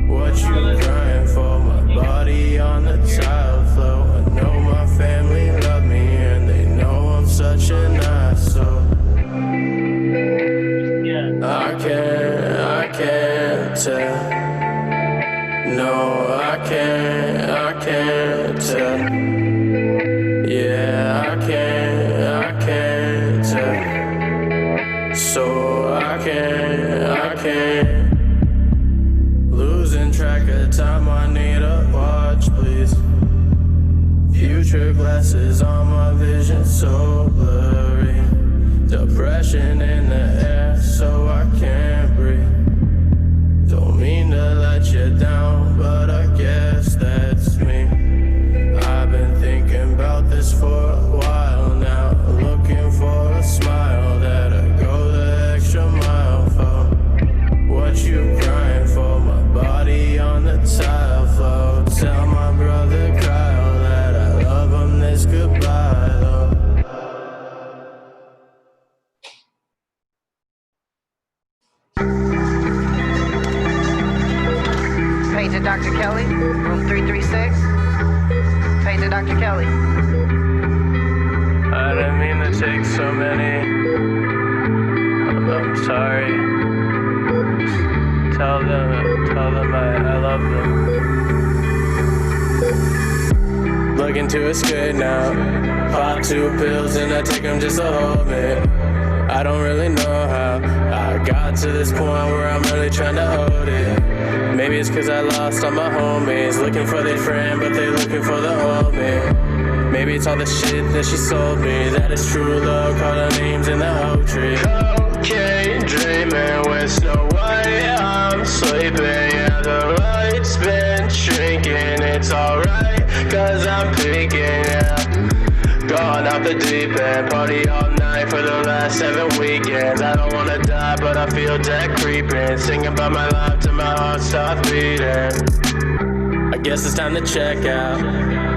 What you crying for? My body on the tile floor. I know my family loves picture glasses on, my vision so blurry. Depression in the air, so I can't breathe. Don't mean to let you down, but I guess that's me. I've been thinking about this for a while now, looking for a smile that I go the extra mile for. What you crying for? My body on the tile floor. Tell my brother Kyle that I love him this goodbye though. Pager Dr. Kelly, room 336. Pager Dr. Kelly. I didn't mean to take so many. I'm sorry. Tell them I love them. Looking to escape now. Pop 2 pills and I take them just to hold me. I don't really know how I got to this point where I'm really trying to hold it. Maybe it's cause I lost all my homies, looking for their friend, but they looking for the old me. Maybe it's all the shit that she sold me, that is true love, call our names in the oak tree. Cocaine dreaming with Snow White, I'm sleeping, yeah, the light's been shrinking, it's alright, cause I'm peeking, yeah. Gone off the deep end, party all night for the last 7 weekends. I don't wanna die, but I feel death creeping. Singing about my life till my heart stops beating. I guess it's time to check out.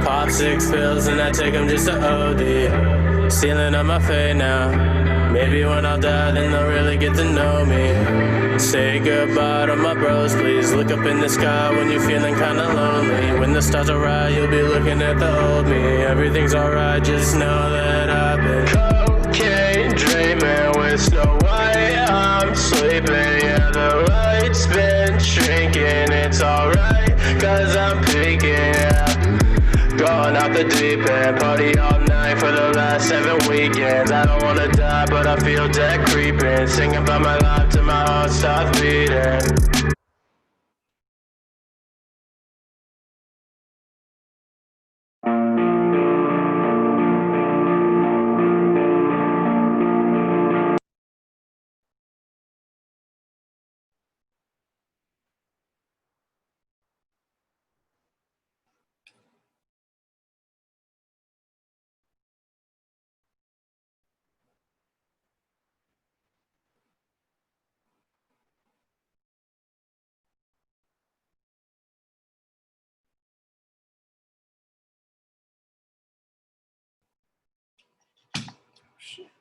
Pop 6 pills and I take them just to OD. Ceiling on my fate now. Maybe when I'll die, then they'll really get to know me. Say goodbye to my bros, please. Look up in the sky when you're feeling kinda lonely. When the stars are right, you'll be looking at the old me. Everything's alright, just know that I've been cocaine dreaming with Snow White. I'm sleeping, yeah, the light's been shrinking. It's alright, cause I'm peeking, yeah. Going off the deep end, party all night for the last 7 weekends. I don't wanna die, but I feel death creeping. Singing about my life till my heart stops beating. Shit.